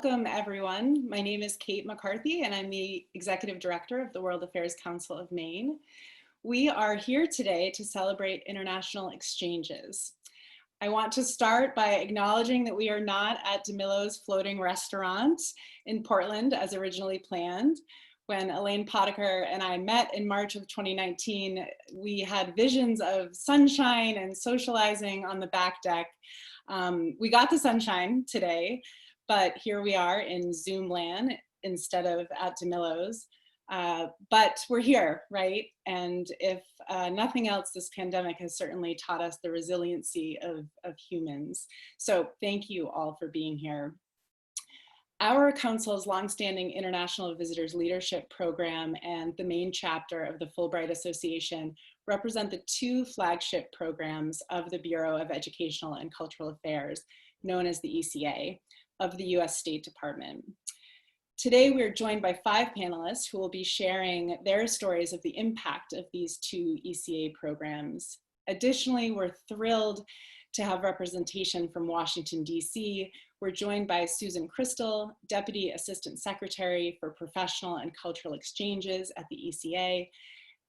Welcome, everyone. My name is Kate McCarthy, and I'm the Executive Director of the World Affairs Council of Maine. We are here today to celebrate international exchanges. I want to start by acknowledging that we are not at DeMillo's Floating Restaurant in Portland as originally planned. When Elaine Potiker and I met in March of 2019, we had visions of sunshine and socializing on the back deck. We got the sunshine today, but here we are in Zoom land instead of at DeMillo's. But we're here, right? And if nothing else, this pandemic has certainly taught us the resiliency of humans. So thank you all for being here. Our council's longstanding International Visitors Leadership Program and the Maine Chapter of the Fulbright Association represent the two flagship programs of the Bureau of Educational and Cultural Affairs, known as the ECA, of the US State Department. Today, we're joined by 5 panelists who will be sharing their stories of the impact of these two ECA programs. Additionally, we're thrilled to have representation from Washington, DC. We're joined by Susan Crystal, Deputy Assistant Secretary for Professional and Cultural Exchanges at the ECA,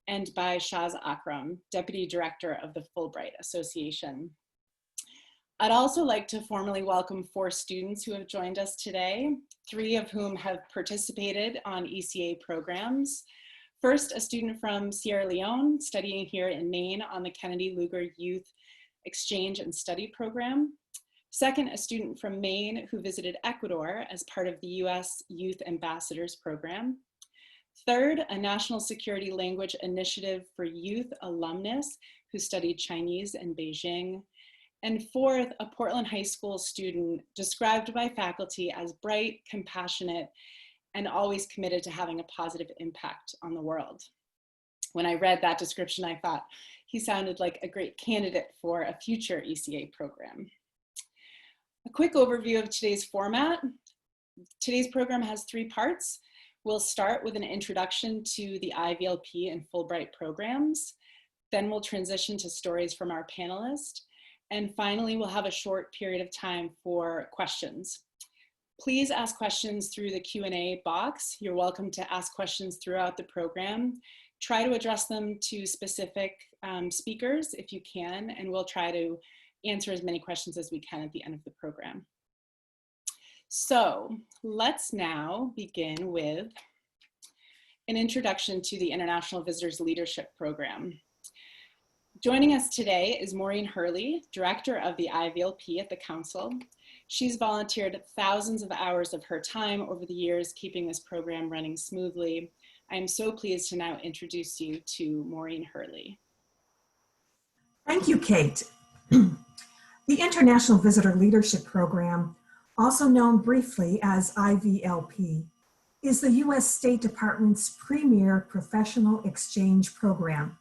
and by Shaz Akram, Deputy Director of the Fulbright Association. I'd also like to formally welcome 4 students who have joined us today, 3 of whom have participated on ECA programs. First, a student from Sierra Leone studying here in Maine on the Kennedy Lugar Youth Exchange and Study Program. Second, a student from Maine who visited Ecuador as part of the US Youth Ambassadors Program. Third, a National Security Language Initiative for Youth alumnus who studied Chinese in Beijing. And fourth, a Portland High School student described by faculty as bright, compassionate, and always committed to having a positive impact on the world. When I read that description, I thought he sounded like a great candidate for a future ECA program. A quick overview of today's format. Today's program has 3 parts. We'll start with an introduction to the IVLP and Fulbright programs. Then we'll transition to stories from our panelists. And finally, we'll have a short period of time for questions. Please ask questions through the Q&A box. You're welcome to ask questions throughout the program. Try to address them to specific speakers if you can, and we'll try to answer as many questions as we can at the end of the program. So let's now begin with an introduction to the International Visitors Leadership Program. Joining us today is Maureen Hurley, Director of the IVLP at the Council. She's volunteered thousands of hours of her time over the years, keeping this program running smoothly. I'm so pleased to now introduce you to Maureen Hurley. Thank you, Kate. The International Visitor Leadership Program, also known briefly as IVLP, is the US State Department's premier professional exchange program.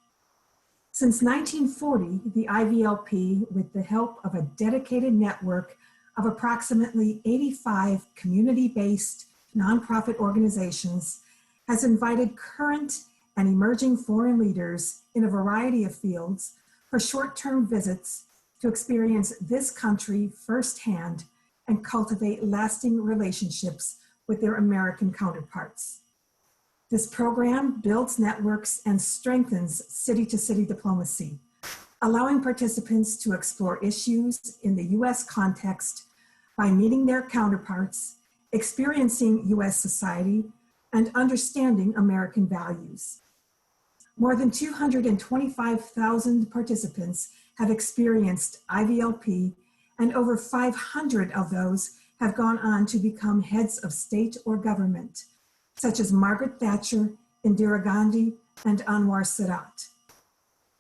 Since 1940, the IVLP, with the help of a dedicated network of approximately 85 community-based nonprofit organizations, has invited current and emerging foreign leaders in a variety of fields for short-term visits to experience this country firsthand and cultivate lasting relationships with their American counterparts. This program builds networks and strengthens city-to-city diplomacy, allowing participants to explore issues in the US context by meeting their counterparts, experiencing US society, and understanding American values. More than 225,000 participants have experienced IVLP, and over 500 of those have gone on to become heads of state or government, such as Margaret Thatcher, Indira Gandhi, and Anwar Sadat.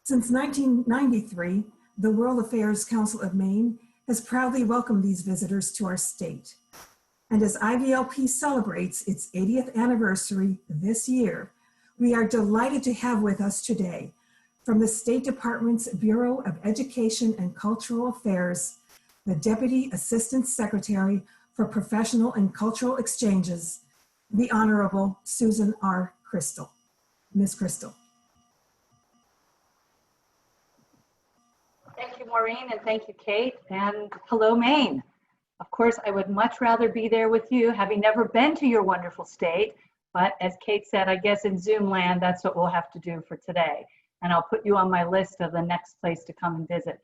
Since 1993, the World Affairs Council of Maine has proudly welcomed these visitors to our state. And as IVLP celebrates its 80th anniversary this year, we are delighted to have with us today, from the State Department's Bureau of Education and Cultural Affairs, the Deputy Assistant Secretary for Professional and Cultural Exchanges, the Honorable Susan R. Crystal. Ms. Crystal. Thank you, Maureen, and thank you, Kate, and hello, Maine. Of course, I would much rather be there with you, having never been to your wonderful state. But as Kate said, I guess in Zoom land, that's what we'll have to do for today. And I'll put you on my list of the next place to come and visit.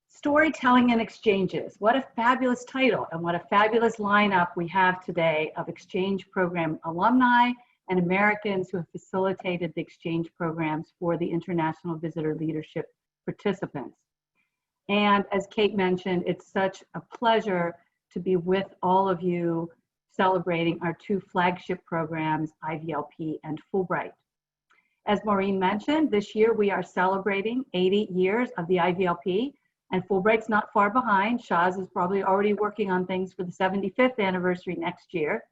Storytelling and exchanges. What a fabulous title and what a fabulous lineup we have today of exchange program alumni and Americans who have facilitated the exchange programs for the International Visitor Leadership participants. And as Kate mentioned, it's such a pleasure to be with all of you celebrating our two flagship programs, IVLP and Fulbright. As Maureen mentioned, this year we are celebrating 80 years of the IVLP, and Fulbright's not far behind. Shaz is probably already working on things for the 75th anniversary next year.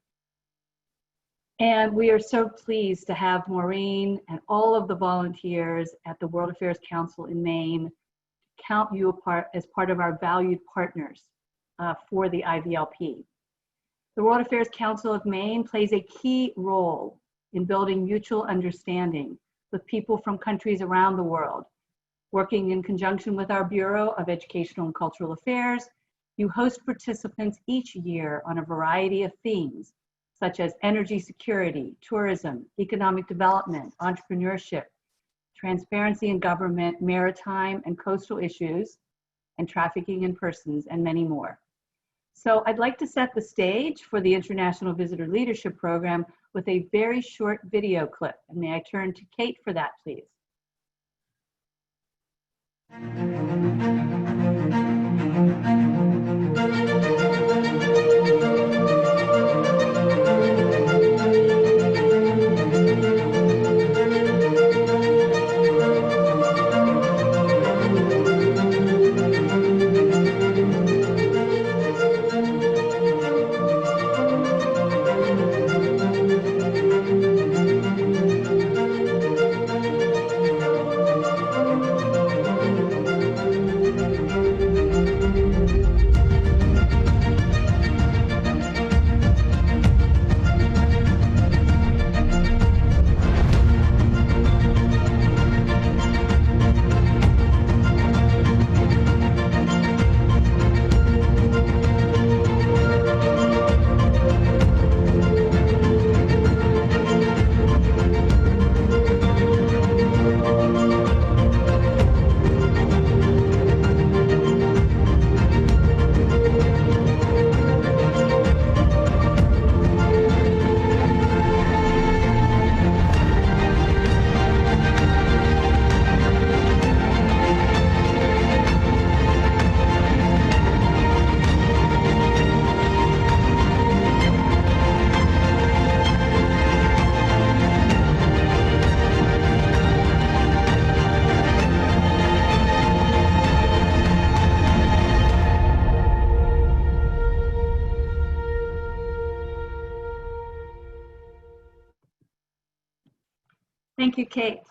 And we are so pleased to have Maureen and all of the volunteers at the World Affairs Council in Maine count you as part of our valued partners for the IVLP. The World Affairs Council of Maine plays a key role in building mutual understanding with people from countries around the world. Working in conjunction with our Bureau of Educational and Cultural Affairs, you host participants each year on a variety of themes, such as energy security, tourism, economic development, entrepreneurship, transparency in government, maritime and coastal issues, and trafficking in persons, and many more. So I'd like to set the stage for the International Visitor Leadership Program with a very short video clip. And may I turn to Kate for that, please? Thank you, Kate.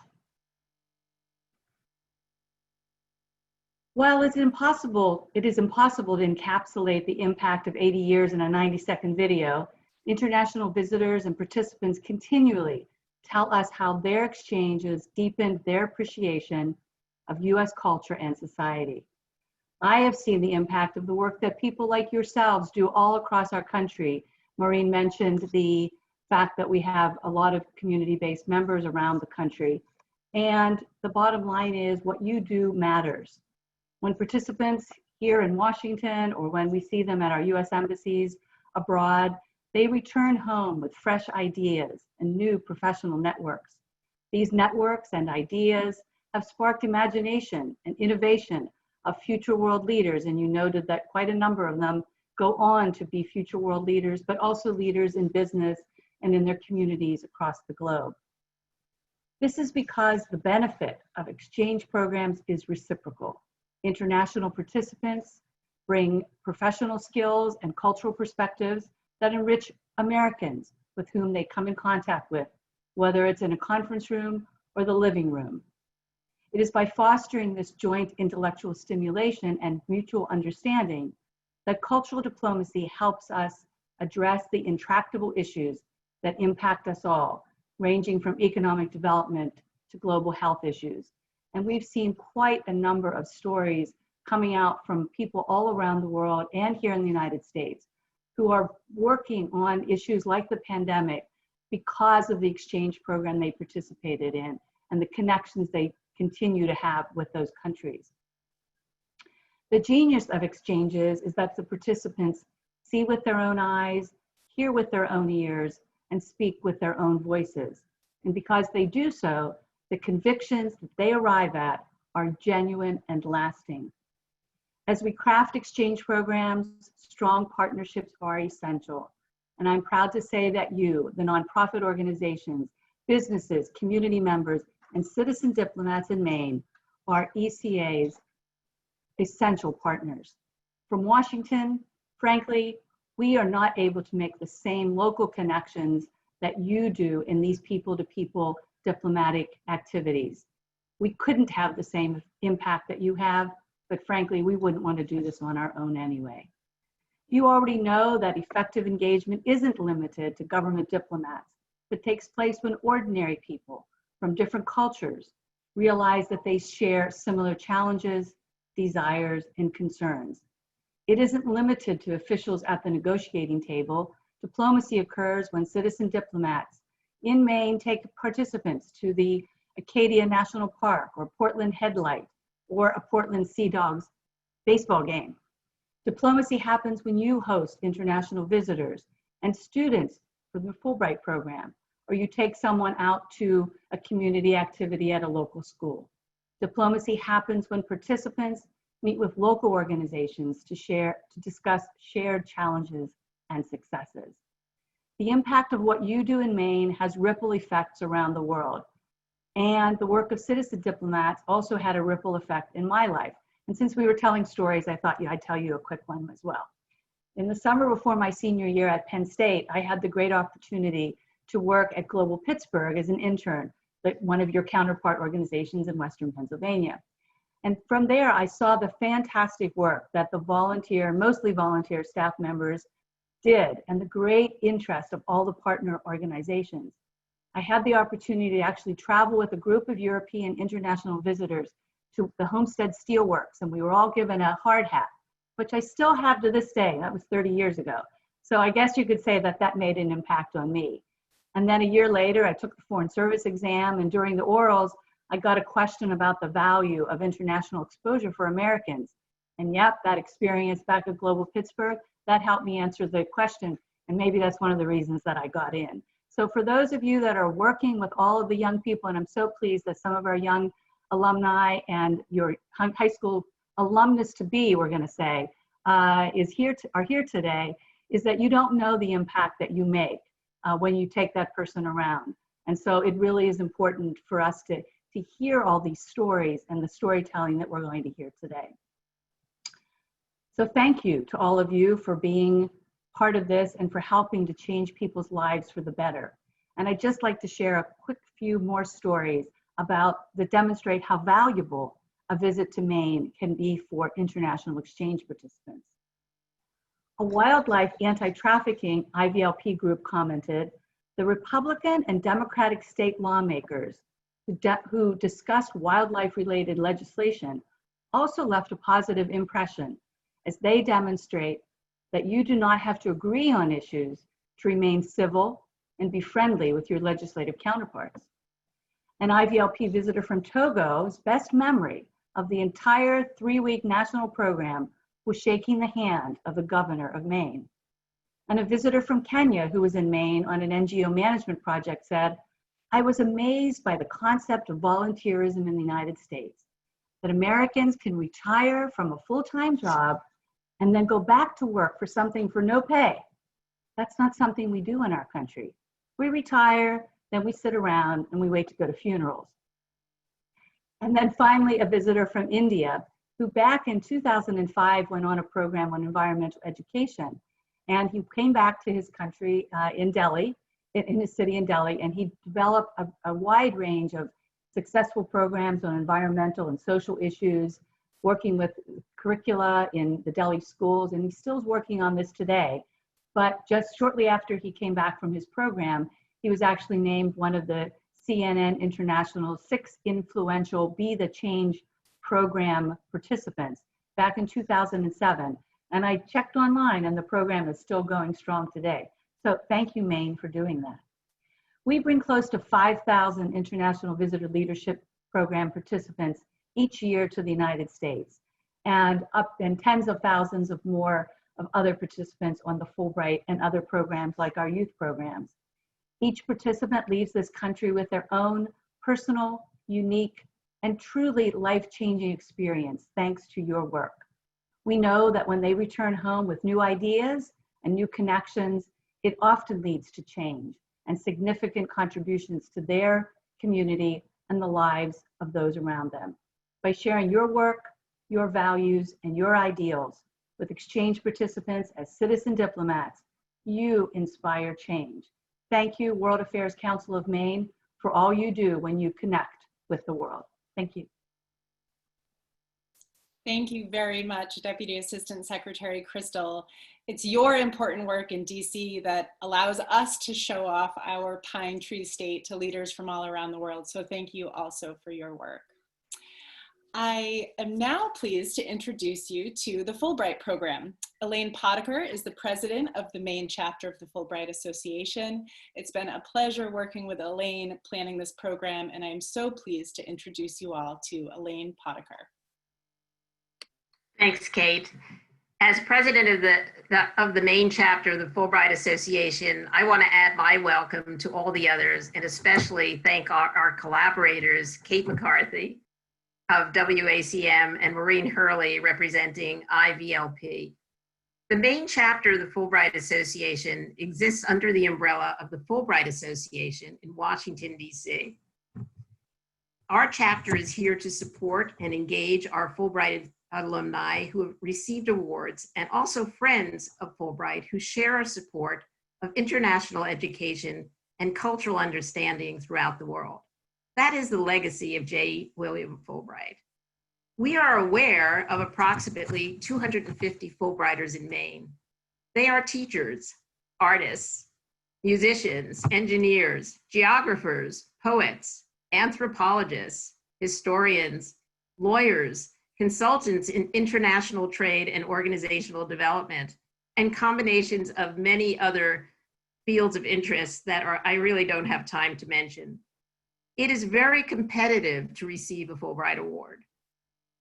While it is impossible to encapsulate the impact of 80 years in a 90-second video, international visitors and participants continually tell us how their exchanges deepened their appreciation of US culture and society. I have seen the impact of the work that people like yourselves do all across our country. Maureen mentioned the fact that we have a lot of community-based members around the country. And the bottom line is what you do matters. When participants here in Washington or when we see them at our US embassies abroad, they return home with fresh ideas and new professional networks. These networks and ideas have sparked imagination and innovation of future world leaders, and you noted that quite a number of them go on to be future world leaders, but also leaders in business and in their communities across the globe. This is because the benefit of exchange programs is reciprocal. International participants bring professional skills and cultural perspectives that enrich Americans with whom they come in contact with, whether it's in a conference room or the living room. It is by fostering this joint intellectual stimulation and mutual understanding that cultural diplomacy helps us address the intractable issues that impact us all, ranging from economic development to global health issues. And we've seen quite a number of stories coming out from people all around the world and here in the United States who are working on issues like the pandemic because of the exchange program they participated in and the connections they continue to have with those countries. The genius of exchanges is that the participants see with their own eyes, hear with their own ears, and speak with their own voices. And because they do so, the convictions that they arrive at are genuine and lasting. As we craft exchange programs, strong partnerships are essential. And I'm proud to say that you, the nonprofit organizations, businesses, community members, and citizen diplomats in Maine are ECA's essential partners. From Washington, frankly, we are not able to make the same local connections that you do in these people-to-people diplomatic activities. We couldn't have the same impact that you have, but frankly, we wouldn't want to do this on our own anyway. You already know that effective engagement isn't limited to government diplomats, but takes place when ordinary people from different cultures realize that they share similar challenges, desires, and concerns. It isn't limited to officials at the negotiating table. Diplomacy occurs when citizen diplomats in Maine take participants to the Acadia National Park or Portland Headlight or a Portland Sea Dogs baseball game. Diplomacy happens when you host international visitors and students for the Fulbright program, or you take someone out to a community activity at a local school. Diplomacy happens when participants meet with local organizations to discuss shared challenges and successes. The impact of what you do in Maine has ripple effects around the world. And the work of citizen diplomats also had a ripple effect in my life. And since we were telling stories, I thought I'd tell you a quick one as well. In the summer before my senior year at Penn State, I had the great opportunity to work at Global Pittsburgh as an intern, one of your counterpart organizations in Western Pennsylvania. And from there, I saw the fantastic work that the mostly volunteer staff members did and the great interest of all the partner organizations. I had the opportunity to actually travel with a group of European international visitors to the Homestead Steelworks, and we were all given a hard hat, which I still have to this day. That was 30 years ago. So I guess you could say that that made an impact on me. And then a year later, I took the Foreign Service exam, and during the orals, I got a question about the value of international exposure for Americans. And yep, that experience back at Global Pittsburgh, that helped me answer the question, and maybe that's one of the reasons that I got in. So for those of you that are working with all of the young people, and I'm so pleased that some of our young alumni and your high school alumnus-to-be, we're gonna say, are here today, is that you don't know the impact that you make when you take that person around. And so it really is important for us to hear all these stories and the storytelling that we're going to hear today. So thank you to all of you for being part of this and for helping to change people's lives for the better. And I'd just like to share a quick few more stories that demonstrate how valuable a visit to Maine can be for international exchange participants. A wildlife anti-trafficking IVLP group commented, the Republican and Democratic state lawmakers who discussed wildlife-related legislation also left a positive impression as they demonstrate that you do not have to agree on issues to remain civil and be friendly with your legislative counterparts. An IVLP visitor from Togo's best memory of the entire 3-week national program was shaking the hand of the governor of Maine. And a visitor from Kenya who was in Maine on an NGO management project said, I was amazed by the concept of volunteerism in the United States, that Americans can retire from a full-time job and then go back to work for something for no pay. That's not something we do in our country. We retire, then we sit around and we wait to go to funerals. And then finally, a visitor from India who back in 2005 went on a program on environmental education. And he came back to his country in Delhi, in his city in Delhi, and he developed a wide range of successful programs on environmental and social issues, working with curricula in the Delhi schools, and he still is working on this today. But just shortly after he came back from his program, he was actually named one of the CNN International's 6 influential Be the Change program participants. back in 2007. And I checked online and the program is still going strong today. So thank you, Maine, for doing that. We bring close to 5,000 International Visitor Leadership Program participants each year to the United States, and tens of thousands of more of other participants on the Fulbright and other programs like our youth programs. Each participant leaves this country with their own personal, unique, and truly life-changing experience thanks to your work. We know that when they return home with new ideas and new connections, it often leads to change and significant contributions to their community and the lives of those around them. By sharing your work, your values, and your ideals with exchange participants as citizen diplomats, you inspire change. Thank you, World Affairs Council of Maine, for all you do when you connect with the world. Thank you. Thank you very much, Deputy Assistant Secretary Crystal. It's your important work in DC that allows us to show off our Pine Tree State to leaders from all around the world. So thank you also for your work. I am now pleased to introduce you to the Fulbright program. Elaine Potiker is the president of the Maine Chapter of the Fulbright Association. It's been a pleasure working with Elaine planning this program, and I'm so pleased to introduce you all to Elaine Potiker. Thanks, Kate. As president of the Maine Chapter of the Fulbright Association, I want to add my welcome to all the others, and especially thank our collaborators, Kate McCarthy of WACM and Maureen Hurley representing IVLP. The Maine Chapter of the Fulbright Association exists under the umbrella of the Fulbright Association in Washington, D.C. Our chapter is here to support and engage our Fulbright alumni who have received awards, and also friends of Fulbright who share our support of international education and cultural understanding throughout the world. That is the legacy of J. William Fulbright. We are aware of approximately 250 Fulbrighters in Maine. They are teachers, artists, musicians, engineers, geographers, poets, anthropologists, historians, lawyers, consultants in international trade and organizational development, and combinations of many other fields of interest that I really don't have time to mention. It is very competitive to receive a Fulbright Award.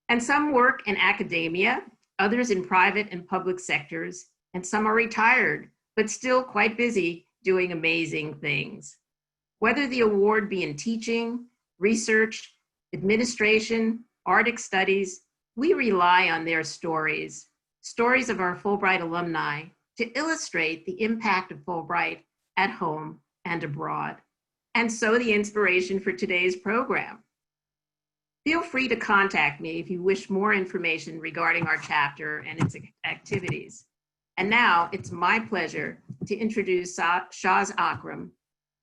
And some work in academia, others in private and public sectors, and some are retired, but still quite busy doing amazing things. Whether the award be in teaching, research, administration, Arctic studies, we rely on their stories of our Fulbright alumni, to illustrate the impact of Fulbright at home and abroad, and so the inspiration for today's program. Feel free to contact me if you wish more information regarding our chapter and its activities. And now it's my pleasure to introduce Shaz Akram,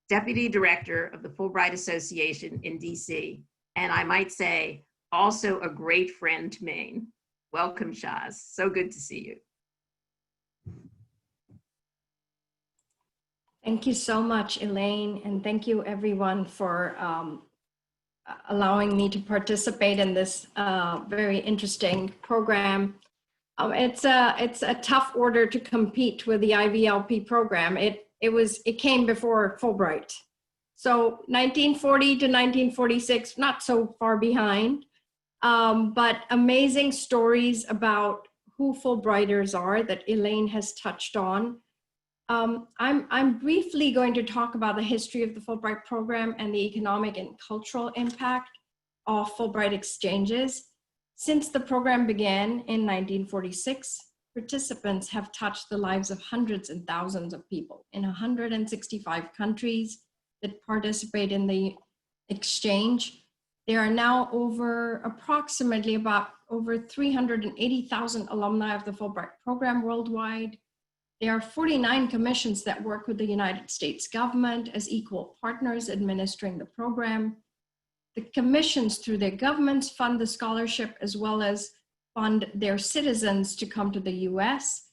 Deputy Director of the Fulbright Association in DC, and I might say, also a great friend to Maine. Welcome, Shaz. So good to see you. Thank you so much, Elaine, and thank you everyone for allowing me to participate in this very interesting program. It's a tough order to compete with the IVLP program. It came before Fulbright. So 1940 to 1946, not so far behind. But amazing stories about who Fulbrighters are that Elaine has touched on. I'm briefly going to talk about the history of the Fulbright program and the economic and cultural impact of Fulbright exchanges. Since the program began in 1946, participants have touched the lives of hundreds and thousands of people in 165 countries that participate in the exchange. There are now approximately about over 380,000 alumni of the Fulbright program worldwide. There are 49 commissions that work with the United States government as equal partners administering the program. The commissions through their governments fund the scholarship as well as fund their citizens to come to the US.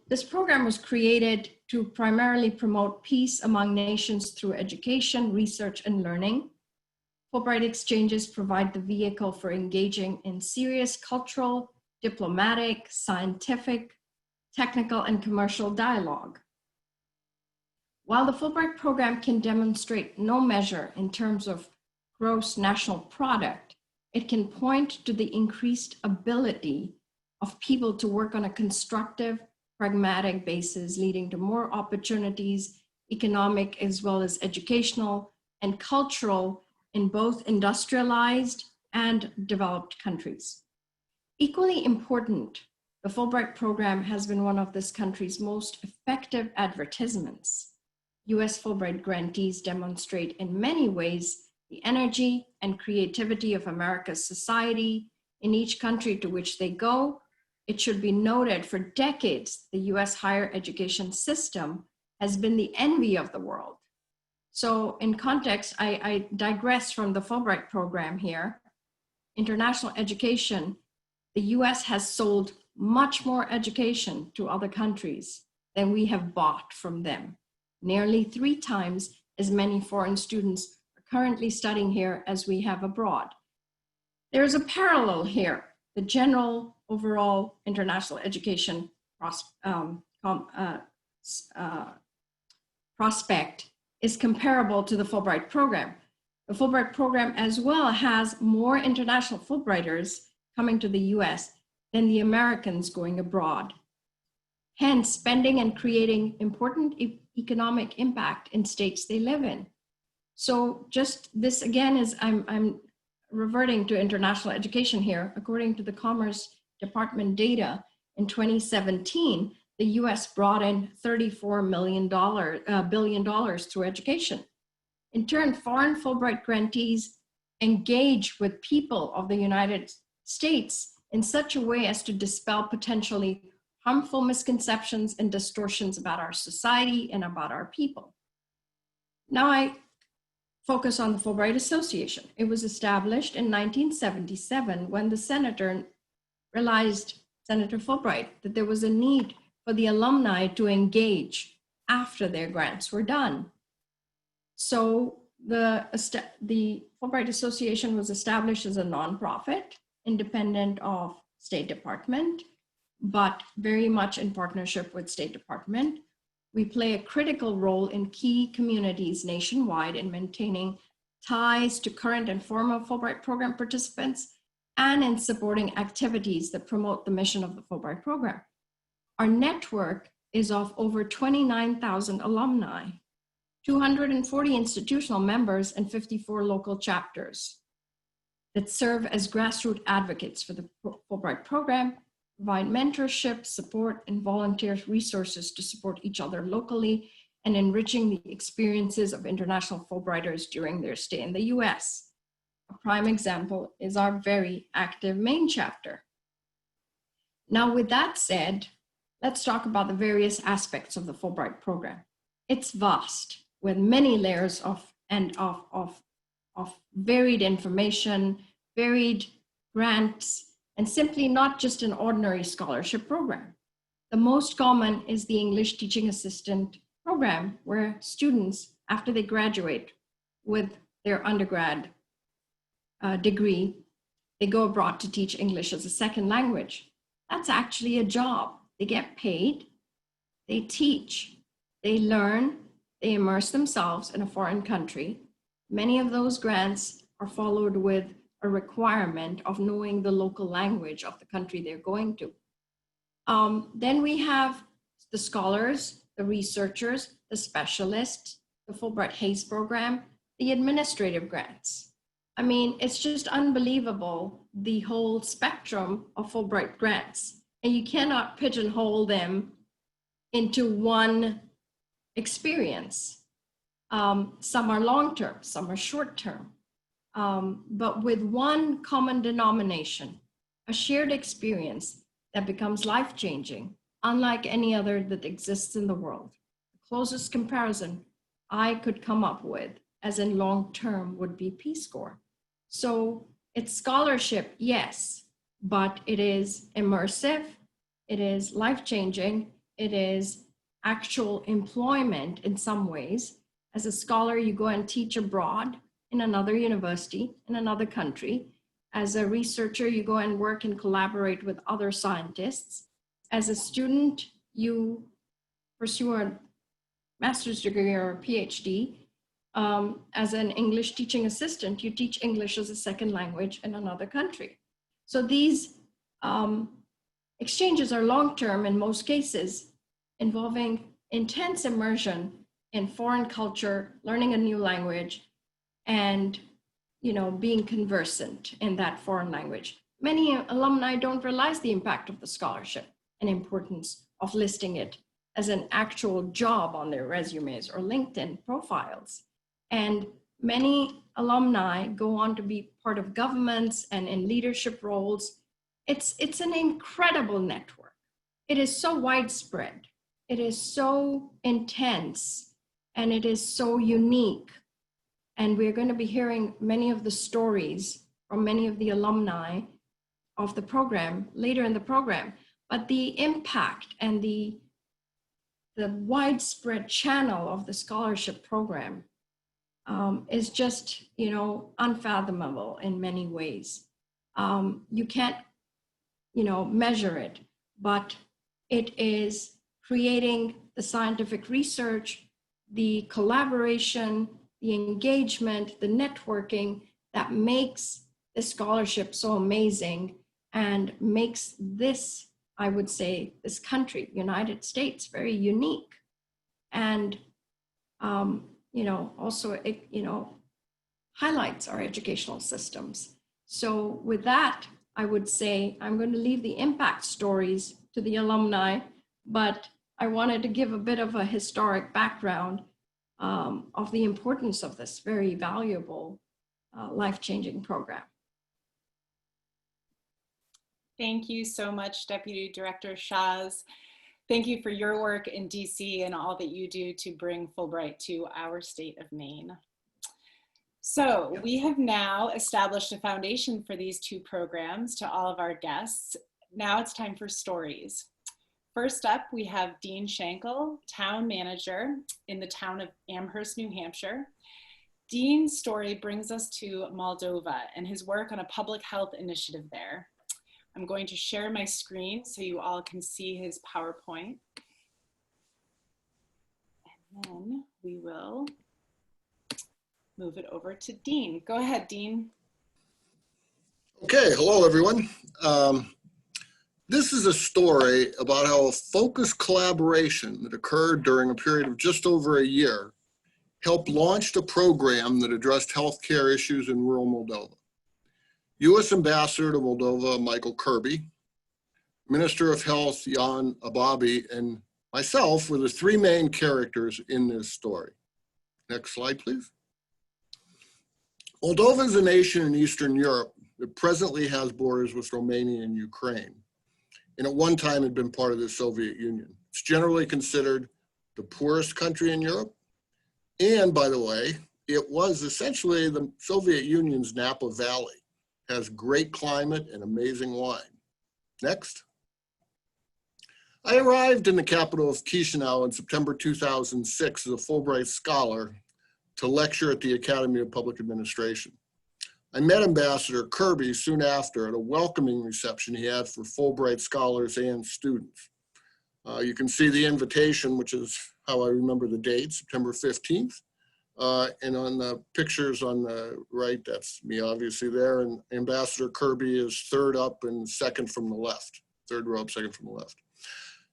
This program was created to primarily promote peace among nations through education, research, and learning. Fulbright exchanges provide the vehicle for engaging in serious cultural, diplomatic, scientific, technical, and commercial dialogue. While the Fulbright program can demonstrate no measure in terms of gross national product, it can point to the increased ability of people to work on a constructive, pragmatic basis, leading to more opportunities, economic as well as educational and cultural, in both industrialized and developed countries. Equally important, the Fulbright program has been one of this country's most effective advertisements. US Fulbright grantees demonstrate in many ways the energy and creativity of America's society in each country to which they go. It should be noted, for decades, the US higher education system has been the envy of the world. So in context, I digress from the Fulbright program here. International education, the US has sold much more education to other countries than we have bought from them. Nearly 3 times as many foreign students are currently studying here as we have abroad. There's a parallel here. The general overall international education prospect is comparable to the Fulbright program. The Fulbright program as well has more international Fulbrighters coming to the US than the Americans going abroad. Hence, spending and creating important economic impact in states they live in. So just this again is, I'm reverting to international education here. According to the Commerce Department data, in 2017, the US brought in $34 billion through education. In turn, foreign Fulbright grantees engage with people of the United States in such a way as to dispel potentially harmful misconceptions and distortions about our society and about our people. Now I focus on the Fulbright Association. It was established in 1977 when the Senator realized, Senator Fulbright, that there was a need for the alumni to engage after their grants were done. So the Fulbright Association was established as a nonprofit, independent of State Department, but very much in partnership with State Department. We play a critical role in key communities nationwide in maintaining ties to current and former Fulbright program participants and in supporting activities that promote the mission of the Fulbright program. Our network is of over 29,000 alumni, 240 institutional members, and 54 local chapters that serve as grassroots advocates for the Fulbright program, provide mentorship, support, and volunteer resources to support each other locally, and enriching the experiences of international Fulbrighters during their stay in the US. A prime example is our very active Maine chapter. Now, with that said, let's talk about the various aspects of the Fulbright program. It's vast, with many layers of varied information, varied grants, and simply not just an ordinary scholarship program. The most common is the English Teaching Assistant program, where students, after they graduate with their undergrad degree, they go abroad to teach English as a second language. That's actually a job. They get paid, they teach, they learn, they immerse themselves in a foreign country. Many of those grants are followed with a requirement of knowing the local language of the country they're going to. Then we have the scholars, the researchers, the specialists, the Fulbright Hays program, the administrative grants. I mean, it's just unbelievable, the whole spectrum of Fulbright grants. And you cannot pigeonhole them into one experience. Some are long-term, some are short-term. But with one common denomination, a shared experience that becomes life-changing, unlike any other that exists in the world. The closest comparison I could come up with, as in long-term, would be Peace Corps. So it's scholarship, yes, but it is immersive, it is life-changing, it is actual employment in some ways. As a scholar, you go and teach abroad in another university, in another country. As a researcher, you go and work and collaborate with other scientists. As a student, you pursue a master's degree or a PhD. As an English teaching assistant, you teach English as a second language in another country. So these exchanges are long-term in most cases, involving intense immersion in foreign culture, learning a new language, and being conversant in that foreign language. Many alumni don't realize the impact of the scholarship and importance of listing it as an actual job on their resumes or LinkedIn profiles. And many alumni go on to be part of governments and in leadership roles. It's an incredible network. It is so widespread. It is so intense, and it is so unique. And we're going to be hearing many of the stories from many of the alumni of the program later in the program. But the impact and the widespread channel of the scholarship program is just, unfathomable in many ways. You can't, measure it, but it is creating the scientific research, the collaboration, the engagement, the networking that makes the scholarship so amazing and makes this, I would say, this country, United States, very unique. And, also, it, highlights our educational systems. So with that, I would say I'm going to leave the impact stories to the alumni, but I wanted to give a bit of a historic background of the importance of this very valuable, life-changing program. Thank you so much, Deputy Director Shaz. Thank you for your work in DC and all that you do to bring Fulbright to our state of Maine. So we have now established a foundation for these two programs to all of our guests. Now it's time for stories. First up, we have Dean Schenkel, town manager in the town of Amherst, New Hampshire. Dean's story brings us to Moldova and his work on a public health initiative there. I'm going to share my screen so you all can see his PowerPoint. And then we will move it over to Dean. Go ahead, Dean. Okay, hello everyone. This is a story about how a focused collaboration that occurred during a period of just over a year helped launch a program that addressed healthcare issues in rural Moldova. U.S. Ambassador to Moldova, Michael Kirby, Minister of Health, Jan Ababi, and myself were the three main characters in this story. Next slide, please. Moldova is a nation in Eastern Europe that presently has borders with Romania and Ukraine, and at one time had been part of the Soviet Union. It's generally considered the poorest country in Europe, and by the way, it was essentially the Soviet Union's Napa Valley. It has great climate and amazing wine. Next. I arrived in the capital of Chisinau in September 2006 as a Fulbright scholar to lecture at the Academy of Public Administration. I met Ambassador Kirby soon after at a welcoming reception he had for Fulbright scholars and students. You can see the invitation, which is how I remember the date, September 15th. And on the pictures on the right, that's me obviously there, and Ambassador Kirby is third up and second from the left, third row up, second from the left.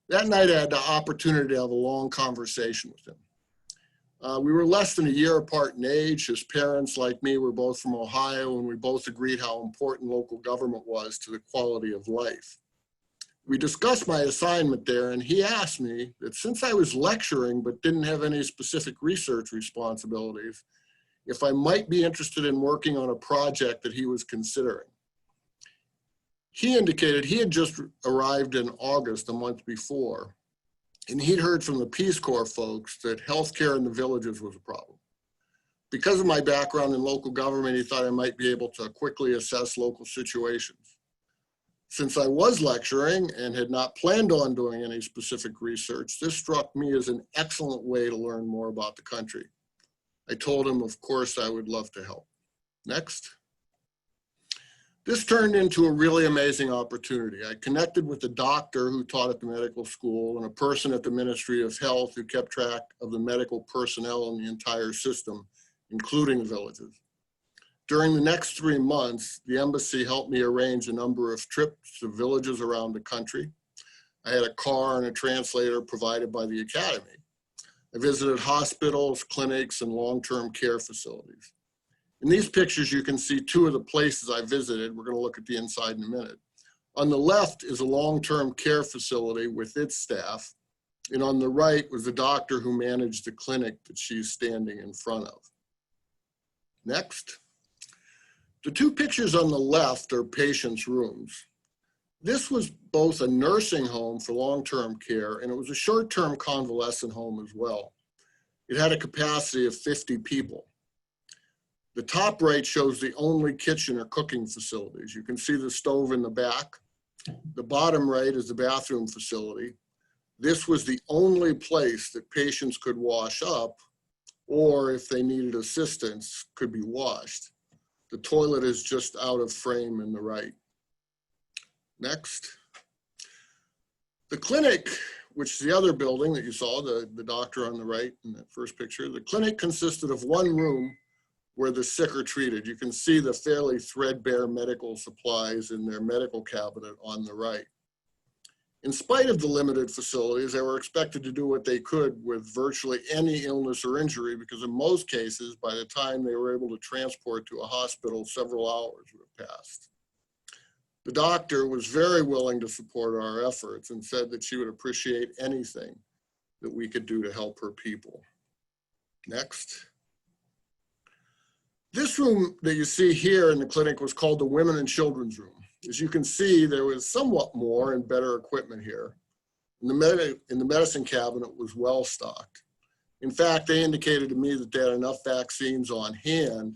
That night I had the opportunity to have a long conversation with him. We were less than a year apart in age. His parents, like me, were both from Ohio, and we both agreed how important local government was to the quality of life. We discussed my assignment there, and he asked me that since I was lecturing but didn't have any specific research responsibilities, if I might be interested in working on a project that he was considering. He indicated he had just arrived in August, a month before, and he'd heard from the Peace Corps folks that healthcare in the villages was a problem. Because of my background in local government, he thought I might be able to quickly assess local situations. Since I was lecturing and had not planned on doing any specific research, this struck me as an excellent way to learn more about the country. I told him, of course, I would love to help. Next. This turned into a really amazing opportunity. I connected with a doctor who taught at the medical school and a person at the Ministry of Health who kept track of the medical personnel in the entire system, including villages. During the next 3 months, the embassy helped me arrange a number of trips to villages around the country. I had a car and a translator provided by the academy. I visited hospitals, clinics, and long-term care facilities. In these pictures, you can see 2 of the places I visited. We're going to look at the inside in a minute. On the left is a long-term care facility with its staff, and on the right was the doctor who managed the clinic that she's standing in front of. Next. The 2 pictures on the left are patients' rooms. This was both a nursing home for long-term care, and it was a short-term convalescent home as well. It had a capacity of 50 people. The top right shows the only kitchen or cooking facilities. You can see the stove in the back. The bottom right is the bathroom facility. This was the only place that patients could wash up, or if they needed assistance, could be washed. The toilet is just out of frame in the right. Next. The clinic, which is the other building that you saw, the doctor on the right in that first picture, the clinic consisted of 1 room where the sick are treated. You can see the fairly threadbare medical supplies in their medical cabinet on the right. In spite of the limited facilities, they were expected to do what they could with virtually any illness or injury, because in most cases, by the time they were able to transport to a hospital, several hours would have passed. The doctor was very willing to support our efforts and said that she would appreciate anything that we could do to help her people. Next. This room that you see here in the clinic was called the Women and Children's Room. As you can see, there was somewhat more and better equipment here. And the medicine cabinet was well stocked. In fact, they indicated to me that they had enough vaccines on hand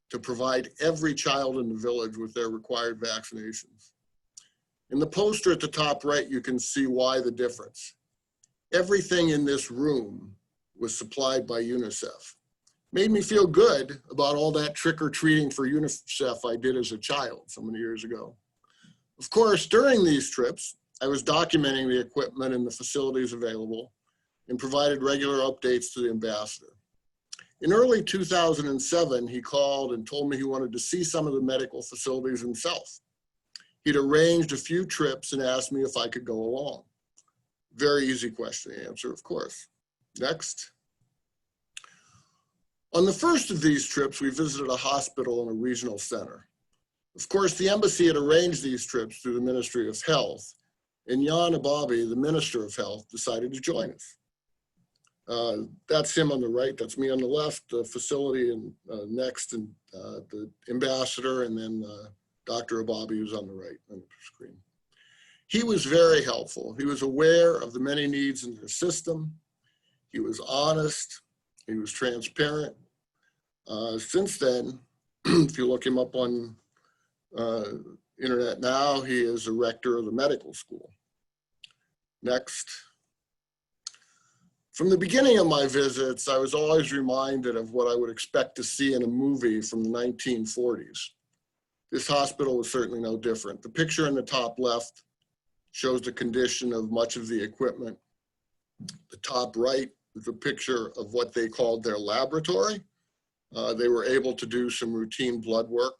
to provide every child in the village with their required vaccinations. In the poster at the top right, you can see why the difference. Everything in this room was supplied by UNICEF. Made me feel good about all that trick-or-treating for UNICEF I did as a child so many years ago. Of course, during these trips, I was documenting the equipment and the facilities available and provided regular updates to the ambassador. In early 2007, he called and told me he wanted to see some of the medical facilities himself. He'd arranged a few trips and asked me if I could go along. Very easy question to answer, of course. Next. On the first of these trips, we visited a hospital and a regional center. Of course, the embassy had arranged these trips through the Ministry of Health, and Jan Ababi, the Minister of Health, decided to join us. That's him on the right, that's me on the left, the facility and next, and the ambassador, and then Dr. Ababi, who's on the right on the screen. He was very helpful. He was aware of the many needs in the system. He was honest. He was transparent. Since then, if you look him up on internet now, he is a rector of the medical school. Next. From the beginning of my visits, I was always reminded of what I would expect to see in a movie from the 1940s. This hospital was certainly no different. The picture in the top left shows the condition of much of the equipment. The top right is a picture of what they called their laboratory. They were able to do some routine blood work.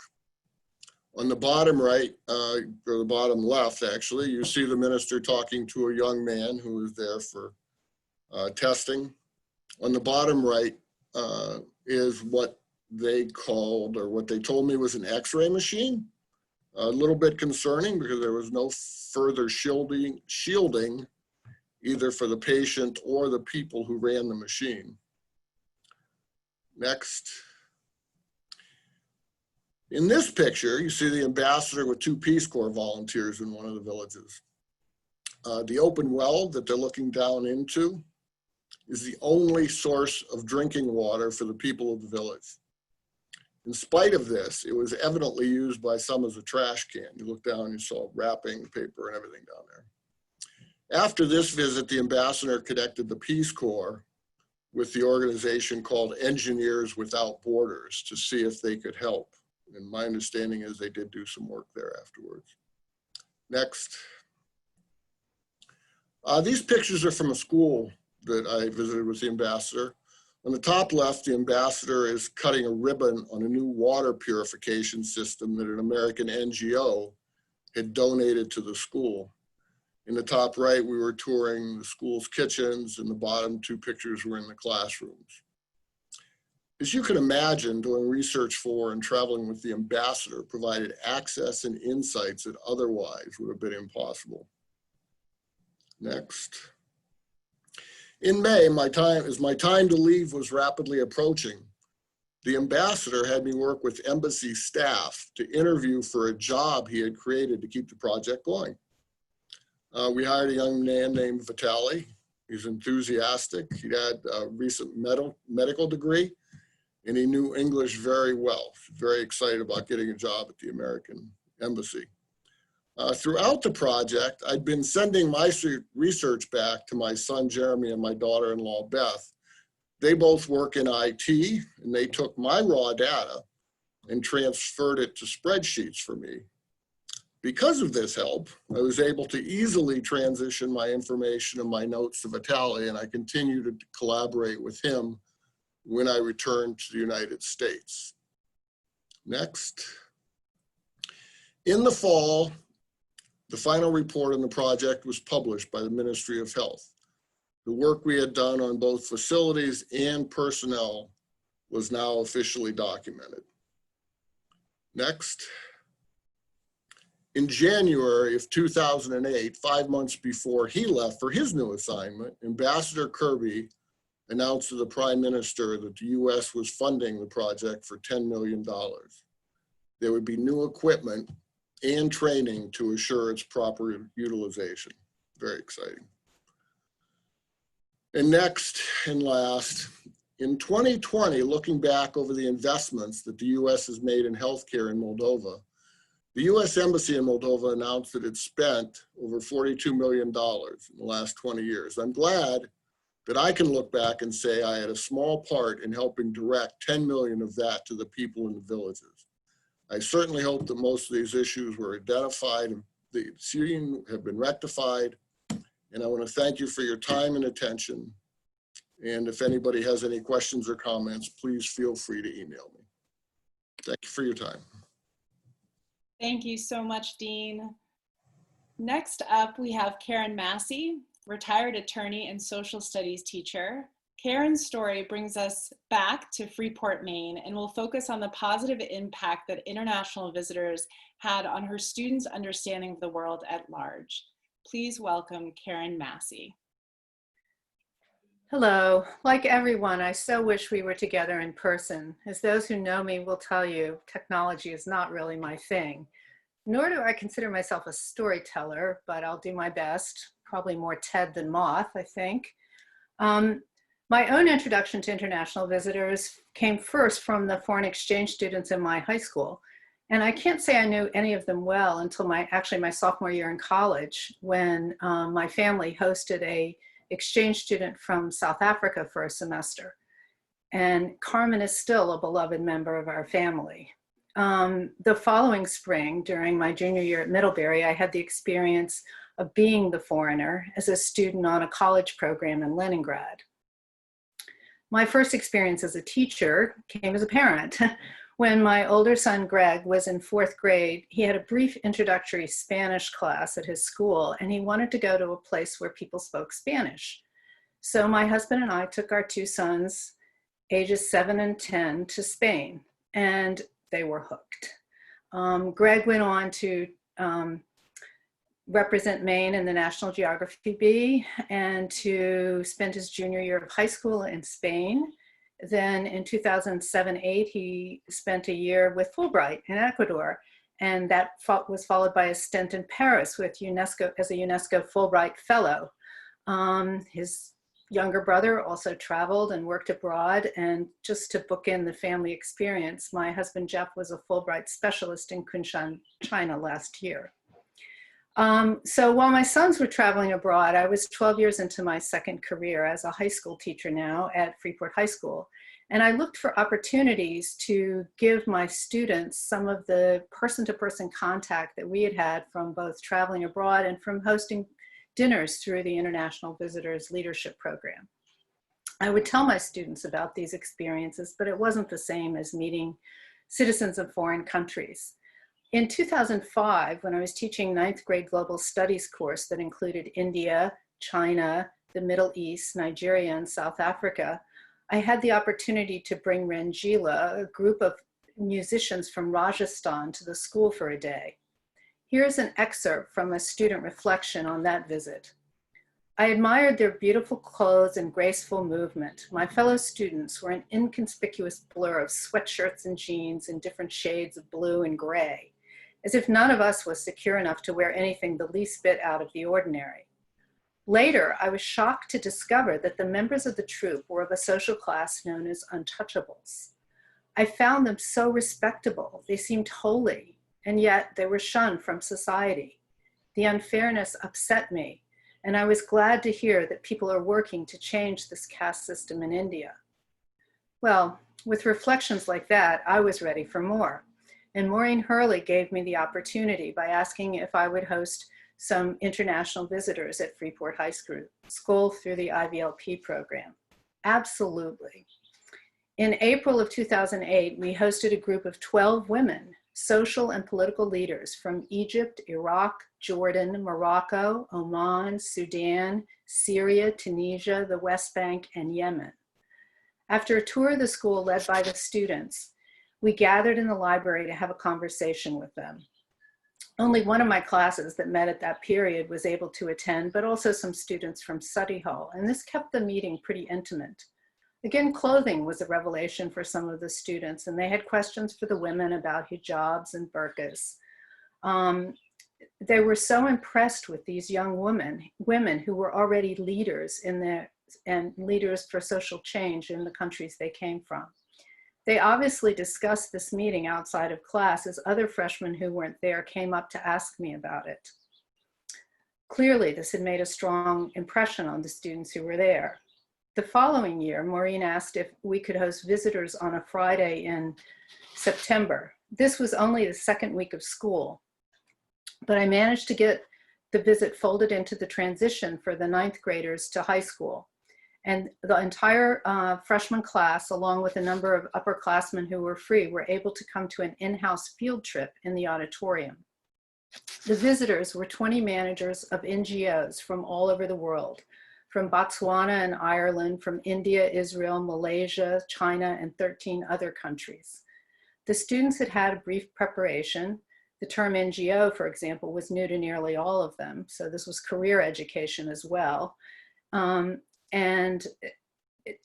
On the bottom right, or the bottom left actually, you see the minister talking to a young man who was there for testing. On the bottom right is what they called, or what they told me was an X-ray machine. A little bit concerning because there was no further shielding either for the patient or the people who ran the machine. Next. In this picture, you see the ambassador with 2 Peace Corps volunteers in one of the villages. The open well that they're looking down into is the only source of drinking water for the people of the village. In spite of this, it was evidently used by some as a trash can. You look down, you saw wrapping paper and everything down there. After this visit, the ambassador connected the Peace Corps with the organization called Engineers Without Borders to see if they could help. And my understanding is they did do some work there afterwards. Next. These pictures are from a school that I visited with the ambassador. On the top left, the ambassador is cutting a ribbon on a new water purification system that an American NGO had donated to the school. In the top right, we were touring the school's kitchens, and the bottom two pictures were in the classrooms. As you can imagine, doing research for and traveling with the ambassador provided access and insights that otherwise would have been impossible. Next. In May, as my time to leave was rapidly approaching, the ambassador had me work with embassy staff to interview for a job he had created to keep the project going. We hired a young man named Vitaly. He's enthusiastic. He had a recent medical degree, and he knew English very well. Very excited about getting a job at the American embassy. Throughout the project, I'd been sending my research back to my son, Jeremy, and my daughter-in-law, Beth. They both work in IT, and they took my raw data and transferred it to spreadsheets for me. Because of this help, I was able to easily transition my information and my notes to Vitaly, and I continue to collaborate with him when I returned to the United States. Next. In the fall, the final report on the project was published by the Ministry of Health. The work we had done on both facilities and personnel was now officially documented. Next. In January of 2008, 5 months before he left for his new assignment, Ambassador Kirby announced to the Prime Minister that the US was funding the project for $10 million. There would be new equipment and training to assure its proper utilization. Very exciting. And next and last, in 2020, looking back over the investments that the US has made in healthcare in Moldova, the US Embassy in Moldova announced that it spent over $42 million in the last 20 years. I'm glad that I can look back and say I had a small part in helping direct 10 million of that to the people in the villages. I certainly hope that most of these issues were identified and have been rectified. And I want to thank you for your time and attention. And if anybody has any questions or comments, please feel free to email me. Thank you for your time. Thank you so much, Dean. Next up, we have Karen Massey, retired attorney and social studies teacher. Karen's story brings us back to Freeport, Maine, and will focus on the positive impact that international visitors had on her students' understanding of the world at large. Please welcome Karen Massey. Hello. Like everyone, I so wish we were together in person. As those who know me will tell you, technology is not really my thing. Nor do I consider myself a storyteller, but I'll do my best. Probably more Ted than Moth, I think. My own introduction to international visitors came first from the foreign exchange students in my high school. And I can't say I knew any of them well until my sophomore year in college, when my family hosted a exchange student from South Africa for a semester. And Carmen is still a beloved member of our family. The following spring, during my junior year at Middlebury, I had the experience of being the foreigner as a student on a college program in Leningrad. My first experience as a teacher came as a parent. When my older son, Greg, was in 4th grade, he had a brief introductory Spanish class at his school, and he wanted to go to a place where people spoke Spanish. So my husband and I took our 2 sons, ages 7 and 10, to Spain, and they were hooked. Greg went on to represent Maine in the National Geography Bee and to spend his junior year of high school in Spain. Then in 2007-08, he spent a year with Fulbright in Ecuador, and that was followed by a stint in Paris with UNESCO as a UNESCO Fulbright Fellow. His younger brother also traveled and worked abroad, and just to bookend the family experience, my husband Jeff was a Fulbright specialist in Kunshan, China last year. So while my sons were traveling abroad, I was 12 years into my second career as a high school teacher now at Freeport High School. And I looked for opportunities to give my students some of the person-to-person contact that we had had from both traveling abroad and from hosting dinners through the International Visitors Leadership Program. I would tell my students about these experiences, but it wasn't the same as meeting citizens of foreign countries. In 2005, when I was teaching 9th grade global studies course that included India, China, the Middle East, Nigeria, and South Africa, I had the opportunity to bring Rangeela, a group of musicians from Rajasthan, to the school for a day. Here's an excerpt from a student reflection on that visit. I admired their beautiful clothes and graceful movement. My fellow students were an inconspicuous blur of sweatshirts and jeans in different shades of blue and gray, as if none of us was secure enough to wear anything the least bit out of the ordinary. Later, I was shocked to discover that the members of the troupe were of a social class known as untouchables. I found them so respectable, they seemed holy, and yet they were shunned from society. The unfairness upset me, and I was glad to hear that people are working to change this caste system in India. Well, with reflections like that, I was ready for more. And Maureen Hurley gave me the opportunity by asking if I would host some international visitors at Freeport High School through the IVLP program. Absolutely. In April of 2008, we hosted a group of 12 women, social and political leaders from Egypt, Iraq, Jordan, Morocco, Oman, Sudan, Syria, Tunisia, the West Bank, and Yemen. After a tour of the school led by the students, we gathered in the library to have a conversation with them. Only one of my classes that met at that period was able to attend, but also some students from study hall, and this kept the meeting pretty intimate. Again, clothing was a revelation for some of the students, and they had questions for the women about hijabs and burqas. They were so impressed with these young women who were already leaders and leaders for social change in the countries they came from. They obviously discussed this meeting outside of class as other freshmen who weren't there came up to ask me about it. Clearly, this had made a strong impression on the students who were there. The following year, Maureen asked if we could host visitors on a Friday in September. This was only the second week of school, but I managed to get the visit folded into the transition for the 9th graders to high school. And the entire freshman class, along with a number of upperclassmen who were free, were able to come to an in-house field trip in the auditorium. The visitors were 20 managers of NGOs from all over the world, from Botswana and Ireland, from India, Israel, Malaysia, China, and 13 other countries. The students had had a brief preparation. The term NGO, for example, was new to nearly all of them, so this was career education as well. And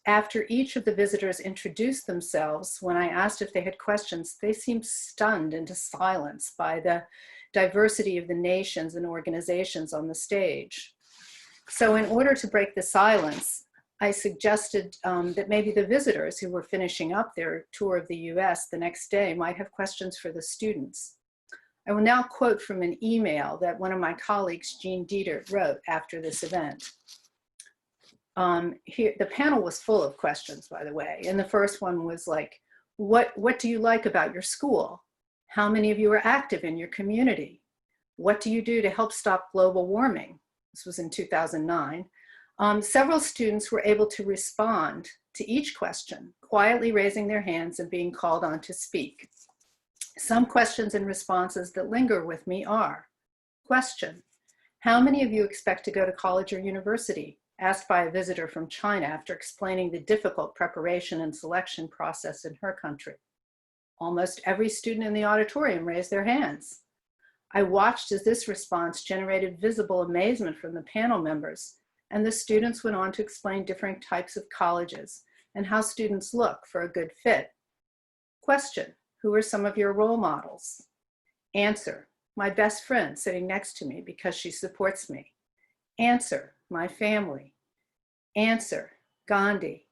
after each of the visitors introduced themselves, when I asked if they had questions, they seemed stunned into silence by the diversity of the nations and organizations on the stage. So in order to break the silence, I suggested that maybe the visitors who were finishing up their tour of the US the next day might have questions for the students. I will now quote from an email that one of my colleagues, Jean Dieter, wrote after this event. Here, the panel was full of questions, by the way. And the first one was like, what do you like about your school? How many of you are active in your community? What do you do to help stop global warming? This was in 2009. Several students were able to respond to each question, quietly raising their hands and being called on to speak. Some questions and responses that linger with me are, question, how many of you expect to go to college or university? Asked by a visitor from China after explaining the difficult preparation and selection process in her country. Almost every student in the auditorium raised their hands. I watched as this response generated visible amazement from the panel members, and the students went on to explain different types of colleges and how students look for a good fit. Question, who are some of your role models? Answer, my best friend sitting next to me because she supports me. Answer, my family. Answer, Gandhi.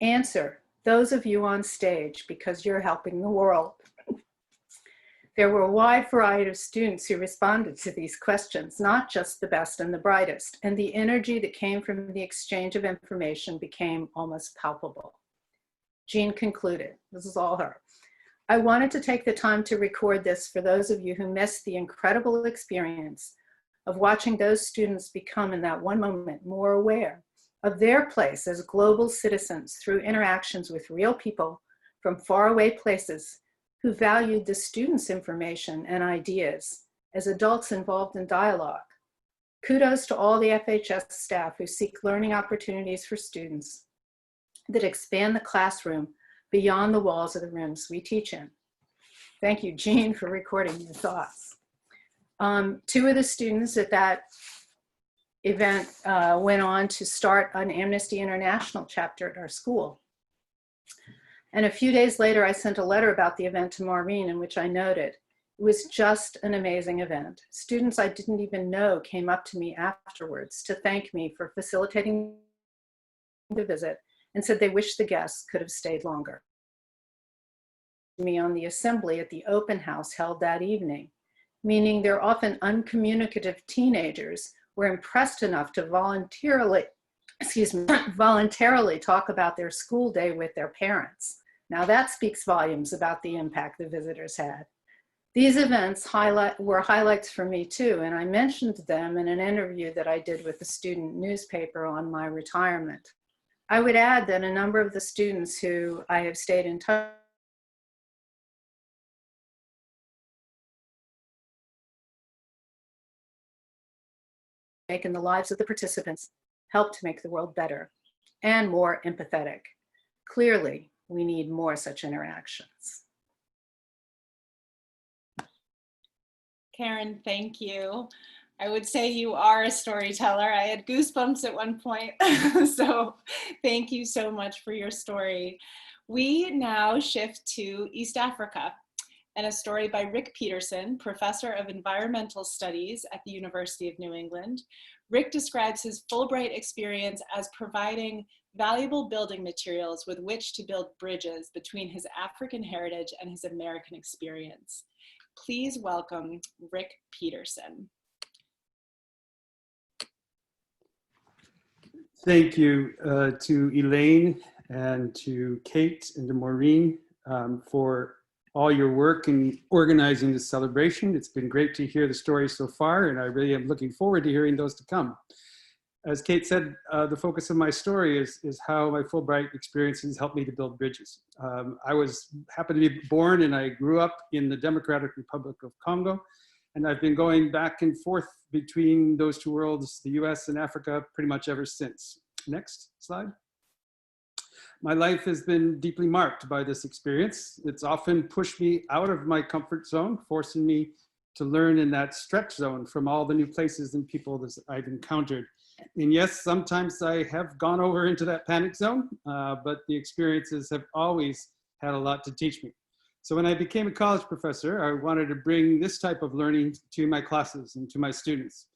Answer, those of you on stage because you're helping the world. There were a wide variety of students who responded to these questions, not just the best and the brightest, and the energy that came from the exchange of information became almost palpable. Jean concluded, this is all her. I wanted to take the time to record this for those of you who missed the incredible experience of watching those students become in that one moment more aware of their place as global citizens through interactions with real people from faraway places who valued the students' information and ideas as adults involved in dialogue. Kudos to all the FHS staff who seek learning opportunities for students that expand the classroom beyond the walls of the rooms we teach in. Thank you, Jean, for recording your thoughts. Two of the students at that event went on to start an Amnesty International chapter at our school. And a few days later, I sent a letter about the event to Maureen in which I noted, it was just an amazing event. Students I didn't even know came up to me afterwards to thank me for facilitating the visit and said they wished the guests could have stayed longer. Me on the assembly at the open house held that evening, meaning they're often uncommunicative teenagers were impressed enough to voluntarily talk about their school day with their parents. Now that speaks volumes about the impact the visitors had. These events were highlights for me too, and I mentioned them in an interview that I did with the student newspaper on my retirement. I would add that a number of the students who I have stayed in touch in the lives of the participants helped to make the world better and more empathetic. Clearly, we need more such interactions. Karen, thank you. I would say you are a storyteller. I had goosebumps at one point. So thank you so much for your story. We now shift to East Africa and a story by Rick Peterson, Professor of Environmental Studies at the University of New England. Rick describes his Fulbright experience as providing valuable building materials with which to build bridges between his African heritage and his American experience. Please welcome Rick Peterson. Thank you to Elaine and to Kate and to Maureen for all your work in organizing this celebration. It's been great to hear the stories so far, and I really am looking forward to hearing those to come. As Kate said, the focus of my story is how my Fulbright experiences helped me to build bridges. I happened to be born and I grew up in the Democratic Republic of Congo, and I've been going back and forth between those two worlds, the US and Africa, pretty much ever since. Next slide. My life has been deeply marked by this experience. It's often pushed me out of my comfort zone, forcing me to learn in that stretch zone from all the new places and people that I've encountered. And yes, sometimes I have gone over into that panic zone, but the experiences have always had a lot to teach me. So when I became a college professor, I wanted to bring this type of learning to my classes and to my students.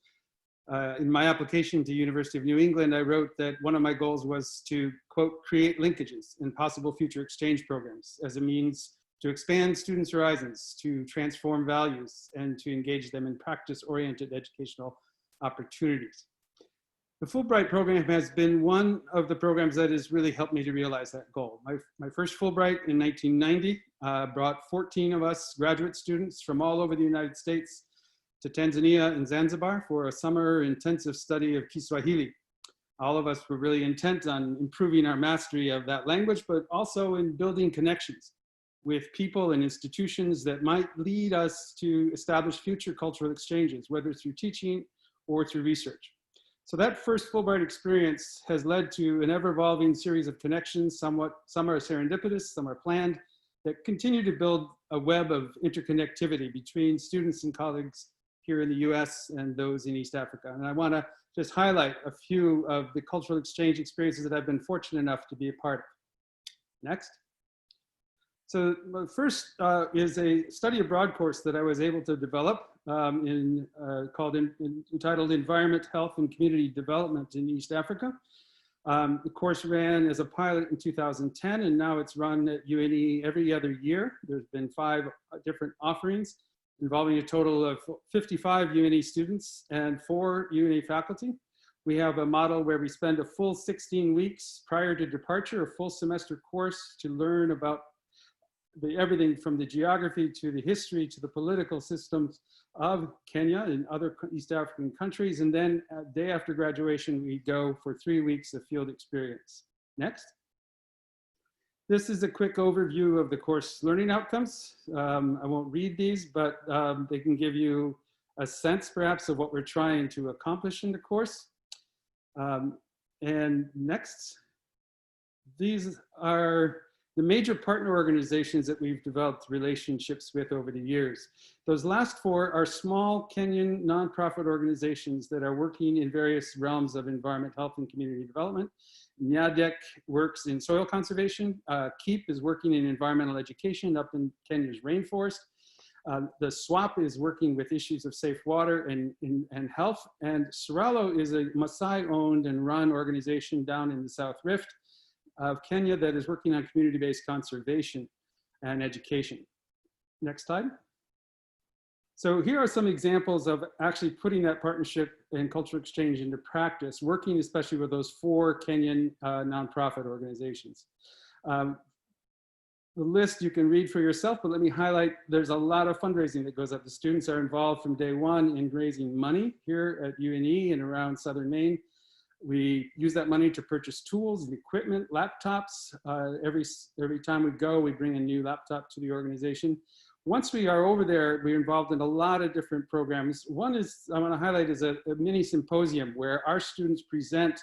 In my application to University of New England, I wrote that one of my goals was to, quote, create linkages in possible future exchange programs as a means to expand students' horizons, to transform values, and to engage them in practice-oriented educational opportunities. The Fulbright program has been one of the programs that has really helped me to realize that goal. My first Fulbright in 1990 brought 14 of us graduate students from all over the United States to Tanzania and Zanzibar for a summer intensive study of Kiswahili. All of us were really intent on improving our mastery of that language, but also in building connections with people and institutions that might lead us to establish future cultural exchanges, whether through teaching or through research. So that first Fulbright experience has led to an ever-evolving series of connections. Some are serendipitous, some are planned, that continue to build a web of interconnectivity between students and colleagues here in the US and those in East Africa. And I want to just highlight a few of the cultural exchange experiences that I've been fortunate enough to be a part of. Next. So the first is a study abroad course that I was able to develop entitled Environment, Health, and Community Development in East Africa. The course ran as a pilot in 2010, and now it's run at UNE every other year. There's been 5 different offerings. involving a total of 55 UNE students and 4 UNE faculty. We have a model where we spend a full 16 weeks prior to departure, a full semester course to learn about everything from the geography to the history to the political systems of Kenya and other East African countries. And then day after graduation, we go for 3 weeks of field experience. Next. This is a quick overview of the course learning outcomes. I won't read these, but they can give you a sense perhaps of what we're trying to accomplish in the course. And next, these are the major partner organizations that we've developed relationships with over the years. Those last 4 are small Kenyan nonprofit organizations that are working in various realms of environment, health, and community development. NYADEC works in soil conservation. KEEP is working in environmental education up in Kenya's rainforest. The SWAP is working with issues of safe water and health. And Seralo is a Maasai-owned and run organization down in the South Rift of Kenya that is working on community-based conservation and education. Next slide. So here are some examples of actually putting that partnership and cultural exchange into practice, working especially with those 4 Kenyan nonprofit organizations. The list you can read for yourself, but let me highlight, there's a lot of fundraising that goes up. The students are involved from day one in raising money here at UNE and around Southern Maine. We use that money to purchase tools and equipment, laptops. Every time we go, we bring a new laptop to the organization. Once we are over there, we're involved in a lot of different programs. One is, I want to highlight, is a mini symposium where our students present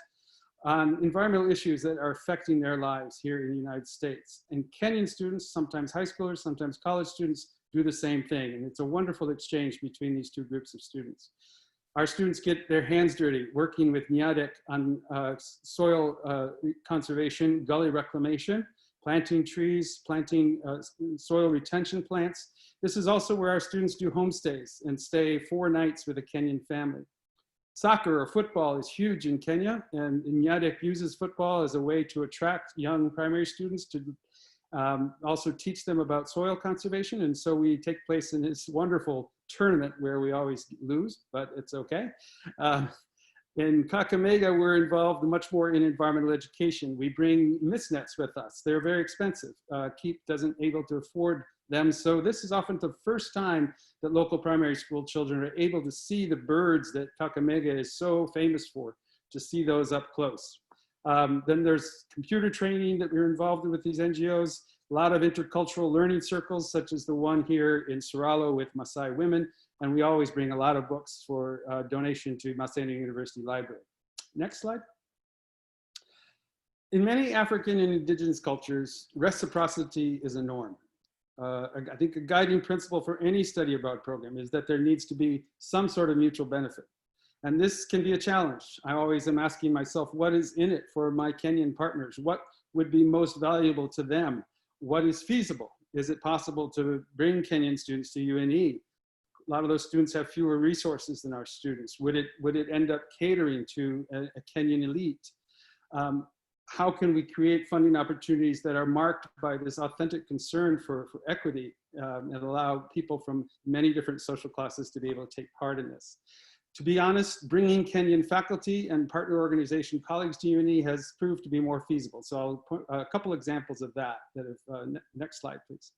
on environmental issues that are affecting their lives here in the United States. And Kenyan students, sometimes high schoolers, sometimes college students, do the same thing. And it's a wonderful exchange between these 2 groups of students. Our students get their hands dirty working with NYADEC on soil conservation, gully reclamation, planting trees, planting soil retention plants. This is also where our students do homestays and stay 4 nights with a Kenyan family. Soccer or football is huge in Kenya, and NYADEC uses football as a way to attract young primary students to also teach them about soil conservation. And so we take place in this wonderful tournament where we always lose, but it's okay. In Kakamega, we're involved much more in environmental education. We bring mist nets with us. They're very expensive. KEEP doesn't able to afford them. So this is often the first time that local primary school children are able to see the birds that Kakamega is so famous for, to see those up close. Then there's computer training that we're involved in with these NGOs, a lot of intercultural learning circles, such as the one here in Seralo with Maasai women. And we always bring a lot of books for donation to Maseno University Library. Next slide. In many African and indigenous cultures, reciprocity is a norm. I think a guiding principle for any study abroad program is that there needs to be some sort of mutual benefit. And this can be a challenge. I always am asking myself, what is in it for my Kenyan partners? What would be most valuable to them? What is feasible? Is it possible to bring Kenyan students to UNE? A lot of those students have fewer resources than our students. Would it end up catering to a Kenyan elite? How can we create funding opportunities that are marked by this authentic concern for equity and allow people from many different social classes to be able to take part in this? To be honest, bringing Kenyan faculty and partner organization colleagues to UNE has proved to be more feasible. So I'll put a couple examples of that. Next slide, please.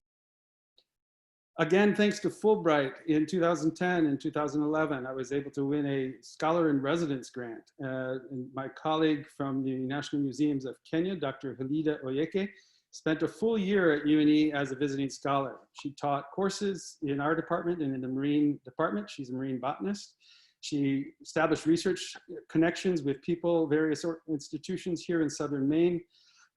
Again, thanks to Fulbright in 2010 and 2011, I was able to win a Scholar in Residence grant. And my colleague from the National Museums of Kenya, Dr. Halida Oyeke, spent a full year at UNE as a visiting scholar. She taught courses in our department and in the marine department. She's a marine botanist. She established research connections with people, various institutions here in Southern Maine.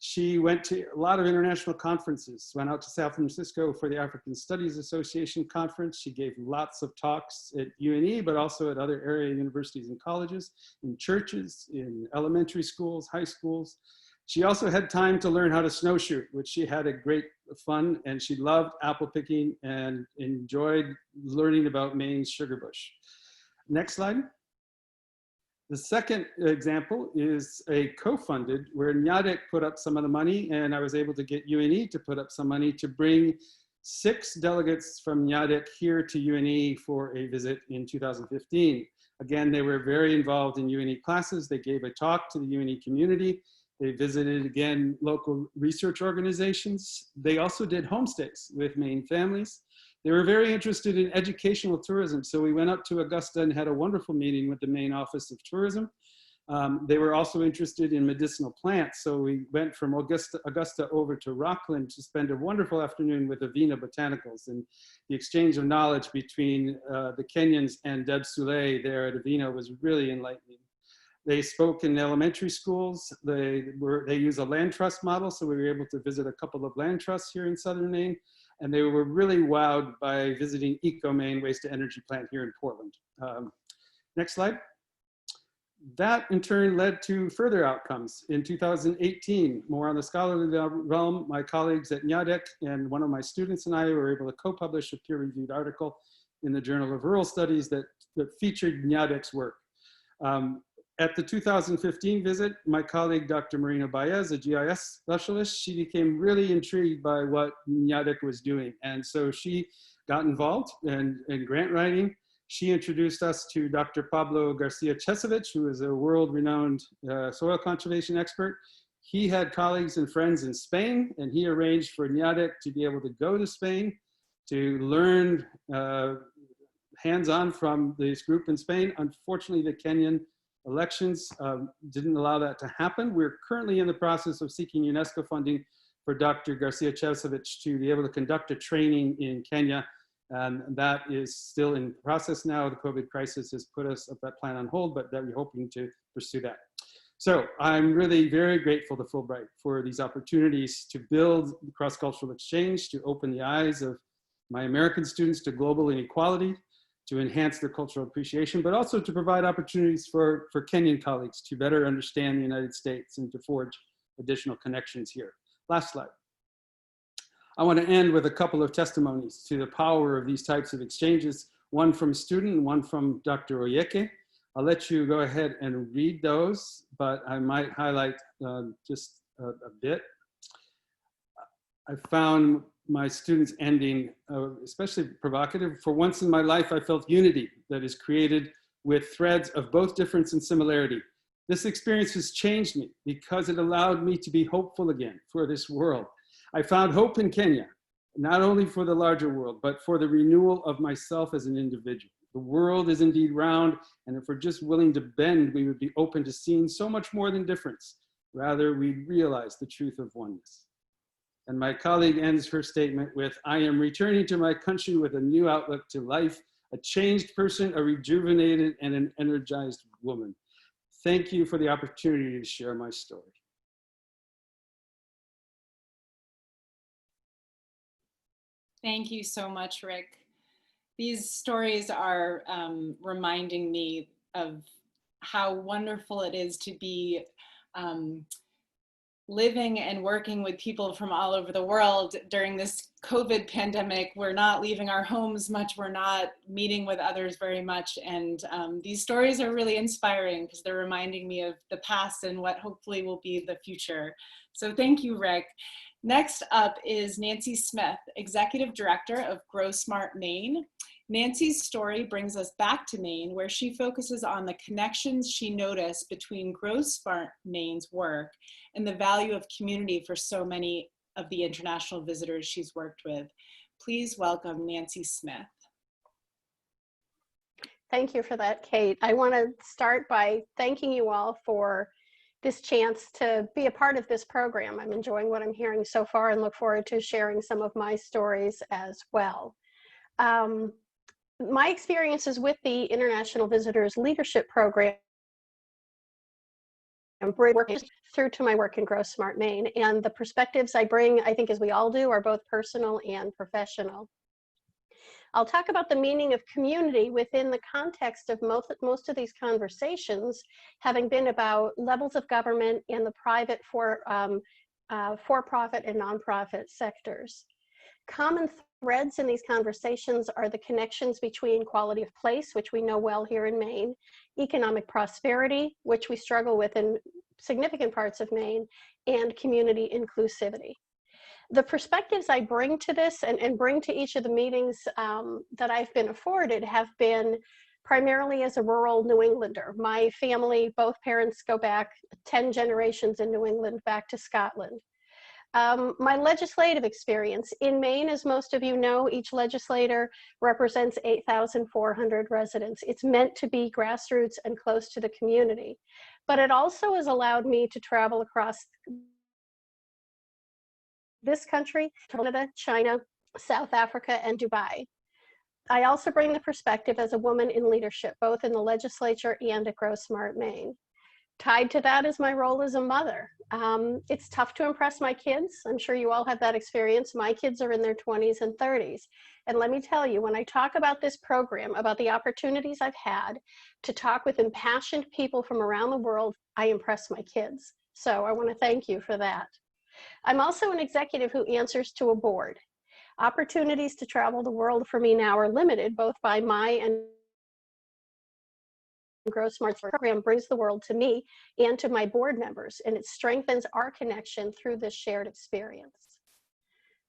She went to a lot of international conferences, went out to San Francisco for the African Studies Association conference. She gave lots of talks at UNE, but also at other area universities and colleges, in churches, in elementary schools, high schools. She also had time to learn how to snowshoe, which she had a great fun, and she loved apple picking and enjoyed learning about Maine's sugar bush. Next slide. The second example is a co-funded where NYADEC put up some of the money, and I was able to get UNE to put up some money to bring 6 delegates from NYADEC here to UNE for a visit in 2015. Again, they were very involved in UNE classes. They gave a talk to the UNE community. They visited, again, local research organizations. They also did homestays with Maine families. They were very interested in educational tourism. So we went up to Augusta and had a wonderful meeting with the Maine Office of Tourism. They were also interested in medicinal plants. So we went from Augusta over to Rockland to spend a wonderful afternoon with Avena Botanicals, and the exchange of knowledge between the Kenyans and Deb Souley there at Avena was really enlightening. They spoke in elementary schools. They use a land trust model, so we were able to visit a couple of land trusts here in southern Maine, and they were really wowed by visiting Eco-Maine Waste to Energy Plant here in Portland. Next slide. That in turn led to further outcomes. In 2018, more on the scholarly realm, my colleagues at NYADEC and one of my students and I were able to co-publish a peer-reviewed article in the Journal of Rural Studies that featured NYADEC's work. At the 2015 visit, my colleague, Dr. Marina Baez, a GIS specialist, she became really intrigued by what NYADEC was doing. And so she got involved in grant writing. She introduced us to Dr. Pablo Garcia-Chesovich, who is a world-renowned soil conservation expert. He had colleagues and friends in Spain, and he arranged for NYADEC to be able to go to Spain to learn hands-on from this group in Spain. Unfortunately, the Kenyan elections didn't allow that to happen. We're currently in the process of seeking UNESCO funding for Dr. Garcia-Chesovich to be able to conduct a training in Kenya. And that is still in process now. The COVID crisis has put that plan on hold, but that we're hoping to pursue that. So I'm really very grateful to Fulbright for these opportunities to build cross-cultural exchange, to open the eyes of my American students to global inequality, to enhance their cultural appreciation, but also to provide opportunities for Kenyan colleagues to better understand the United States and to forge additional connections here. Last slide. I want to end with a couple of testimonies to the power of these types of exchanges, one from a student and one from Dr. Oyeke. I'll let you go ahead and read those, but I might highlight just a bit. I found my students ending especially provocative. For once in my life, I felt unity that is created with threads of both difference and similarity. This experience has changed me because it allowed me to be hopeful again for this world. I found hope in Kenya, not only for the larger world, but for the renewal of myself as an individual. The world is indeed round, and if we're just willing to bend, we would be open to seeing so much more than difference. Rather, we realize the truth of oneness. And my colleague ends her statement with, I am returning to my country with a new outlook to life, a changed person, a rejuvenated and an energized woman. Thank you for the opportunity to share my story. Thank you so much, Rick. These stories are reminding me of how wonderful it is to be living and working with people from all over the world during this COVID pandemic. We're not leaving our homes much. We're not meeting with others very much. And these stories are really inspiring because they're reminding me of the past and what hopefully will be the future. So thank you, Rick. Next up is Nancy Smith, Executive Director of Grow Smart Maine. Nancy's story brings us back to Maine, where she focuses on the connections she noticed between Grow Smart Maine's work and the value of community for so many of the international visitors she's worked with. Please welcome Nancy Smith. Thank you for that, Kate. I want to start by thanking you all for this chance to be a part of this program. I'm enjoying what I'm hearing so far and look forward to sharing some of my stories as well. My experiences with the International Visitors Leadership Program through to my work in Grow Smart Maine, and the perspectives I bring, I think as we all do, are both personal and professional. I'll talk about the meaning of community within the context of most of these conversations having been about levels of government and the private for-profit and nonprofit sectors. Common threads in these conversations are the connections between quality of place, which we know well here in Maine, economic prosperity, which we struggle with in significant parts of Maine, and community inclusivity. The perspectives I bring to this and bring to each of the meetings that I've been afforded have been primarily as a rural New Englander. My family, both parents go back 10 generations in New England, back to Scotland. My legislative experience in Maine, as most of you know, each legislator represents 8,400 residents. It's meant to be grassroots and close to the community, but it also has allowed me to travel across this country, Canada, China, South Africa, and Dubai. I also bring the perspective as a woman in leadership, both in the legislature and at Grow Smart Maine. Tied to that is my role as a mother. It's tough to impress my kids. I'm sure you all have that experience. My kids are in their 20s and 30s. And let me tell you, when I talk about this program, about the opportunities I've had to talk with impassioned people from around the world, I impress my kids. So I want to thank you for that. I'm also an executive who answers to a board. Opportunities to travel the world for me now are limited, both by my and Grow Smart's program brings the world to me and to my board members, and it strengthens our connection through this shared experience.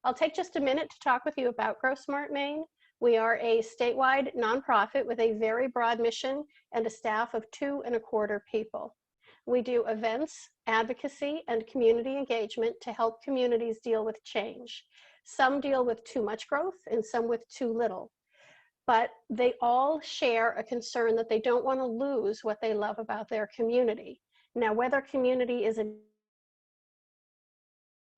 I'll take just a minute to talk with you about Grow Smart Maine. We are a statewide nonprofit with a very broad mission and a staff of 2.25 people. We do events, advocacy, and community engagement to help communities deal with change. Some deal with too much growth and some with too little. But they all share a concern that they don't want to lose what they love about their community. Now, whether community is a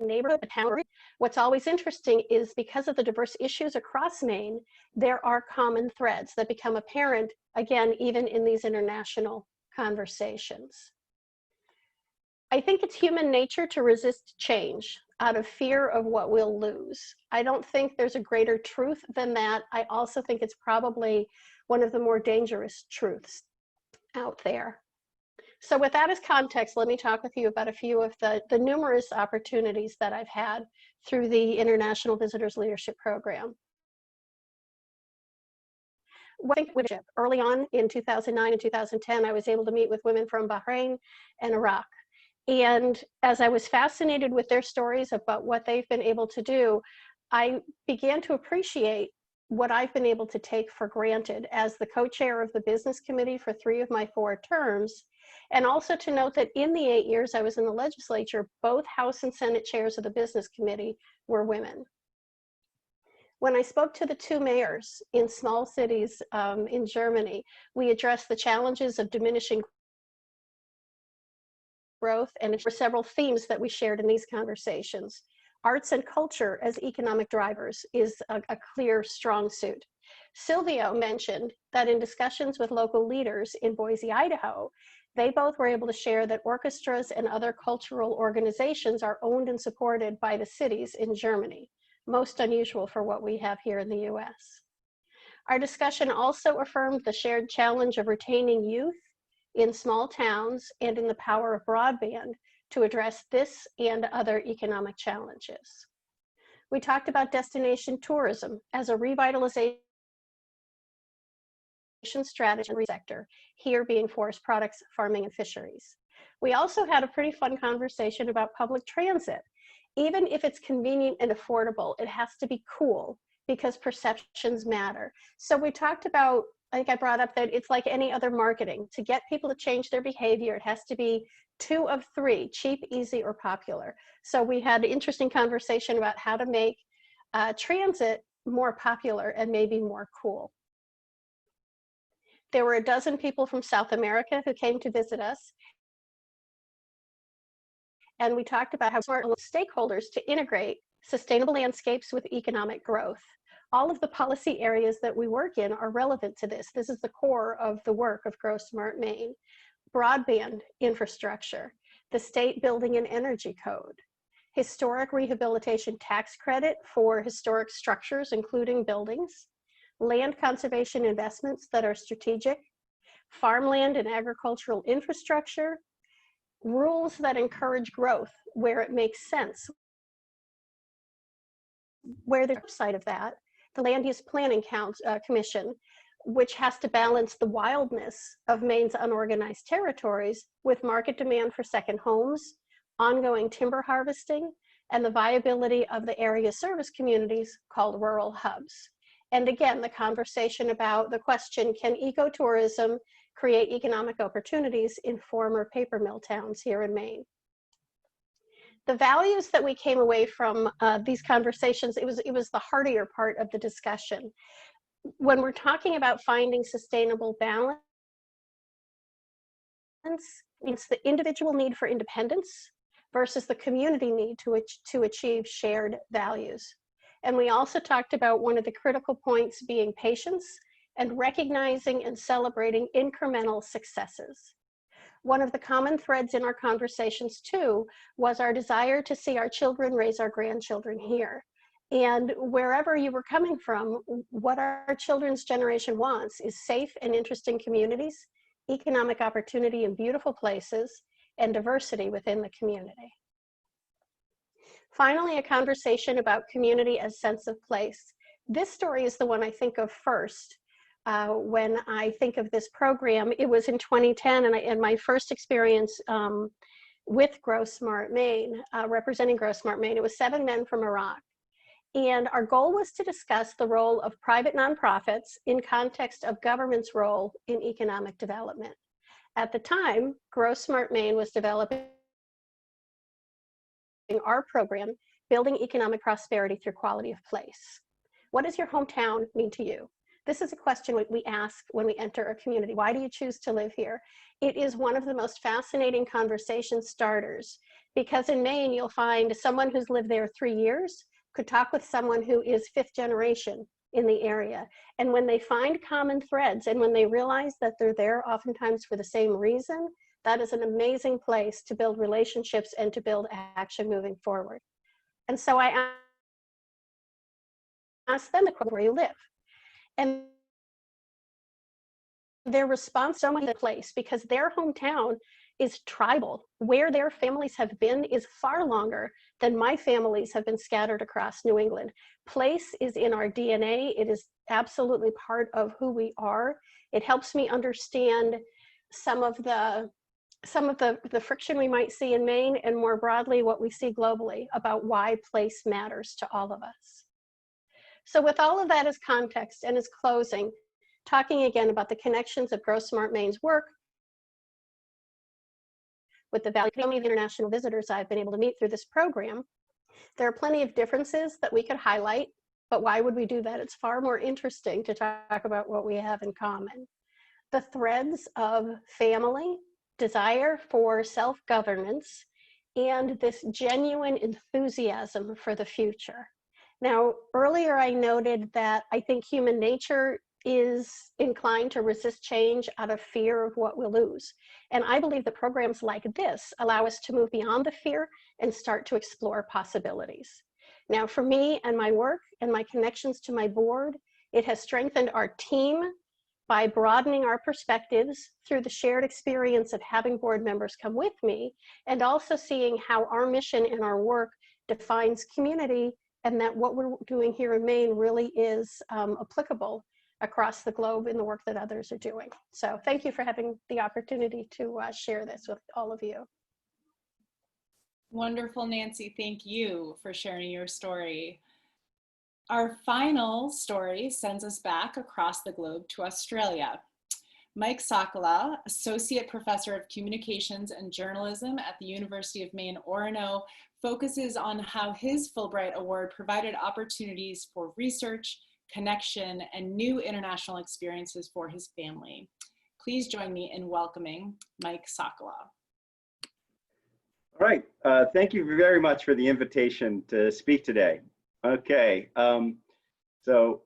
neighborhood, a town, what's always interesting is because of the diverse issues across Maine, there are common threads that become apparent, again, even in these international conversations. I think it's human nature to resist change out of fear of what we'll lose. I don't think there's a greater truth than that. I also think it's probably one of the more dangerous truths out there. So with that as context, let me talk with you about a few of the numerous opportunities that I've had through the International Visitors Leadership Program. Early on in 2009 and 2010, I was able to meet with women from Bahrain and Iraq. And as I was fascinated with their stories about what they've been able to do, I began to appreciate what I've been able to take for granted as the co-chair of the business committee for 3 of my 4 terms. And also to note that in the 8 years I was in the legislature, both House and Senate chairs of the business committee were women. When I spoke to the 2 mayors in small cities in Germany, we addressed the challenges of diminishing growth, and there were several themes that we shared in these conversations. Arts and culture as economic drivers is a clear, strong suit. Silvio mentioned that in discussions with local leaders in Boise, Idaho, they both were able to share that orchestras and other cultural organizations are owned and supported by the cities in Germany, most unusual for what we have here in the US. Our discussion also affirmed the shared challenge of retaining youth in small towns and in the power of broadband to address this and other economic challenges. We talked about destination tourism as a revitalization strategy in the sector, here being forest products, farming, and fisheries. We also had a pretty fun conversation about public transit. Even if it's convenient and affordable, it has to be cool because perceptions matter. So we talked about, I think I brought up that it's like any other marketing. To get people to change their behavior, it has to be 2 of 3, cheap, easy, or popular. So we had an interesting conversation about how to make transit more popular and maybe more cool. There were a dozen people from South America who came to visit us. And we talked about how smart stakeholders to integrate sustainable landscapes with economic growth. All of the policy areas that we work in are relevant to this. This is the core of the work of Grow Smart Maine. Broadband infrastructure, the State Building and Energy Code, historic rehabilitation tax credit for historic structures, including buildings, land conservation investments that are strategic, farmland and agricultural infrastructure, rules that encourage growth where it makes sense. Where the side of that, the Land Use Planning Commission, which has to balance the wildness of Maine's unorganized territories with market demand for second homes, ongoing timber harvesting, and the viability of the area service communities called rural hubs. And again, the conversation about the question, can ecotourism create economic opportunities in former paper mill towns here in Maine? The values that we came away from these conversations, it was the heartier part of the discussion. When we're talking about finding sustainable balance, it's the individual need for independence versus the community need to achieve shared values. And we also talked about one of the critical points being patience and recognizing and celebrating incremental successes. One of the common threads in our conversations too was our desire to see our children raise our grandchildren here. And wherever you were coming from, what our children's generation wants is safe and interesting communities, economic opportunity in beautiful places, and diversity within the community. Finally, a conversation about community as sense of place. This story is the one I think of first. When I think of this program, it was in 2010, and my first experience with Grow Smart Maine, representing Grow Smart Maine, it was 7 men from Iraq. And our goal was to discuss the role of private nonprofits in context of government's role in economic development. At the time, Grow Smart Maine was developing our program, Building Economic Prosperity Through Quality of Place. What does your hometown mean to you? This is a question we ask when we enter a community. Why do you choose to live here? It is one of the most fascinating conversation starters, because in Maine, you'll find someone who's lived there 3 years could talk with someone who is 5th generation in the area. And when they find common threads and when they realize that they're there oftentimes for the same reason, that is an amazing place to build relationships and to build action moving forward. And so I asked them the question, where you live? And their response so much in place, because their hometown is tribal. Where their families have been is far longer than my families have been scattered across New England. Place is in our DNA. It is absolutely part of who we are. It helps me understand some of the friction we might see in Maine, and more broadly what we see globally about why place matters to all of us. So with all of that as context and as closing, talking again about the connections of Grow Smart Maine's work with the value of international visitors I've been able to meet through this program, there are plenty of differences that we could highlight, but why would we do that? It's far more interesting to talk about what we have in common. The threads of family, desire for self-governance, and this genuine enthusiasm for the future. Now, earlier I noted that I think human nature is inclined to resist change out of fear of what we'll lose. And I believe that programs like this allow us to move beyond the fear and start to explore possibilities. Now, for me and my work and my connections to my board, it has strengthened our team by broadening our perspectives through the shared experience of having board members come with me, and also seeing how our mission and our work defines community, and that what we're doing here in Maine really is applicable across the globe in the work that others are doing. So thank you for having the opportunity to share this with all of you. Wonderful, Nancy. Thank you for sharing your story. Our final story sends us back across the globe to Australia. Mike Sokola, Associate Professor of Communications and Journalism at the University of Maine, Orono, focuses on how his Fulbright Award provided opportunities for research, connection, and new international experiences for his family. Please join me in welcoming Mike Sokola. All right, thank you very much for the invitation to speak today. Okay, so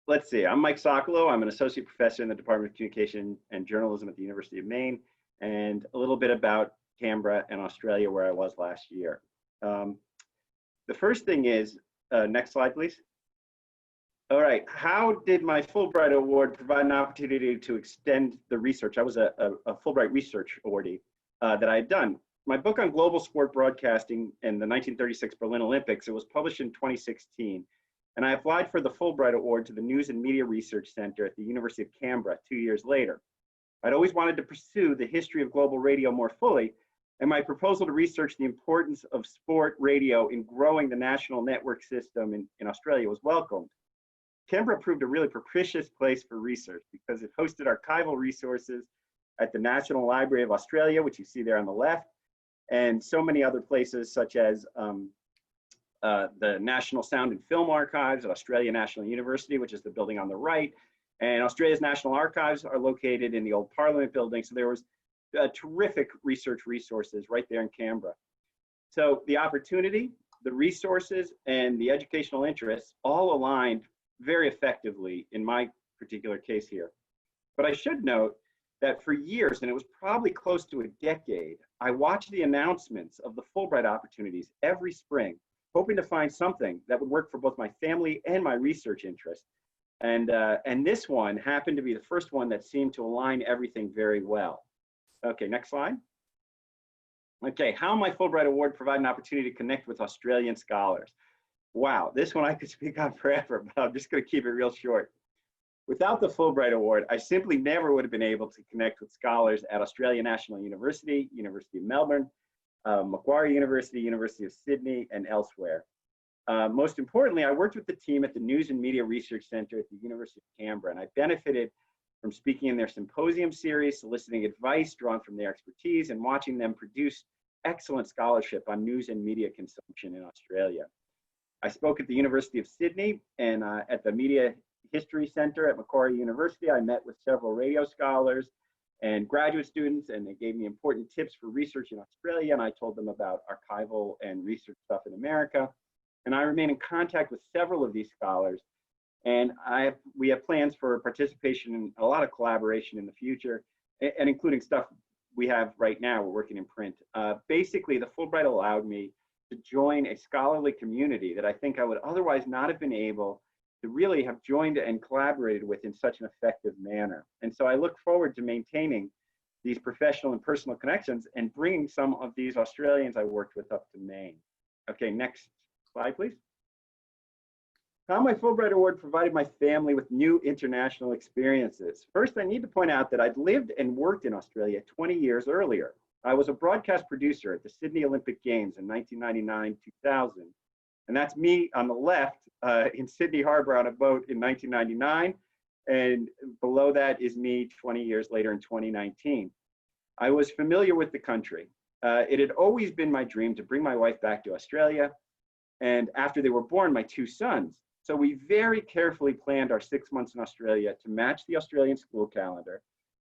let's see, I'm Mike Sokola. I'm an associate professor in the Department of Communication and Journalism at the University of Maine, and a little bit about Canberra and Australia, where I was last year. The first thing is, next slide, please. All right, how did my Fulbright Award provide an opportunity to extend the research? I was a Fulbright research awardee that I had done. My book on global sport broadcasting in the 1936 Berlin Olympics, it was published in 2016, and I applied for the Fulbright Award to the News and Media Research Center at the University of Canberra 2 years later. I'd always wanted to pursue the history of global radio more fully, And my proposal to research the importance of sport radio in growing the national network system in Australia was welcomed. Canberra proved a really propitious place for research because it hosted archival resources at the National Library of Australia, which you see there on the left, and so many other places such as the National Sound and Film Archives at Australia National University, which is the building on the right. And Australia's National Archives are located in the old Parliament building. So there was terrific research resources right there in Canberra. So the opportunity, the resources, and the educational interests all aligned very effectively in my particular case here. But I should note that for years, and it was probably close to a decade, I watched the announcements of the Fulbright opportunities every spring, hoping to find something that would work for both my family and my research interests. And this one happened to be the first one that seemed to align everything very well. Okay, next slide. Okay, how my Fulbright Award provided an opportunity to connect with Australian scholars. Wow, this one I could speak on forever, but I'm just going to keep it real short. Without the Fulbright Award, I simply never would have been able to connect with scholars at Australia National University, University of Melbourne, Macquarie University, University of Sydney, and elsewhere. Most importantly, I worked with the team at the News and Media Research Center at the University of Canberra, and I benefited from speaking in their symposium series, soliciting advice drawn from their expertise, and watching them produce excellent scholarship on news and media consumption in Australia. I spoke at the University of Sydney and at the Media History Center at Macquarie University. I met with several radio scholars and graduate students, and they gave me important tips for research in Australia, and I told them about archival and research stuff in America. And I remain in contact with several of these scholars, and we have plans for participation in a lot of collaboration in the future, and including stuff we have right now. We're working in print. Basically, the Fulbright allowed me to join a scholarly community that I think I would otherwise not have been able to really have joined and collaborated with in such an effective manner. And so I look forward to maintaining these professional and personal connections and bringing some of these Australians I worked with up to Maine. Okay, next slide, please. How my Fulbright Award provided my family with new international experiences. First, I need to point out that I'd lived and worked in Australia 20 years earlier. I was a broadcast producer at the Sydney Olympic Games in 1999-2000. And that's me on the left in Sydney Harbor on a boat in 1999. And below that is me 20 years later in 2019. I was familiar with the country. It had always been my dream to bring my wife back to Australia. And after they were born, my two sons. So we very carefully planned our 6 months in Australia to match the Australian school calendar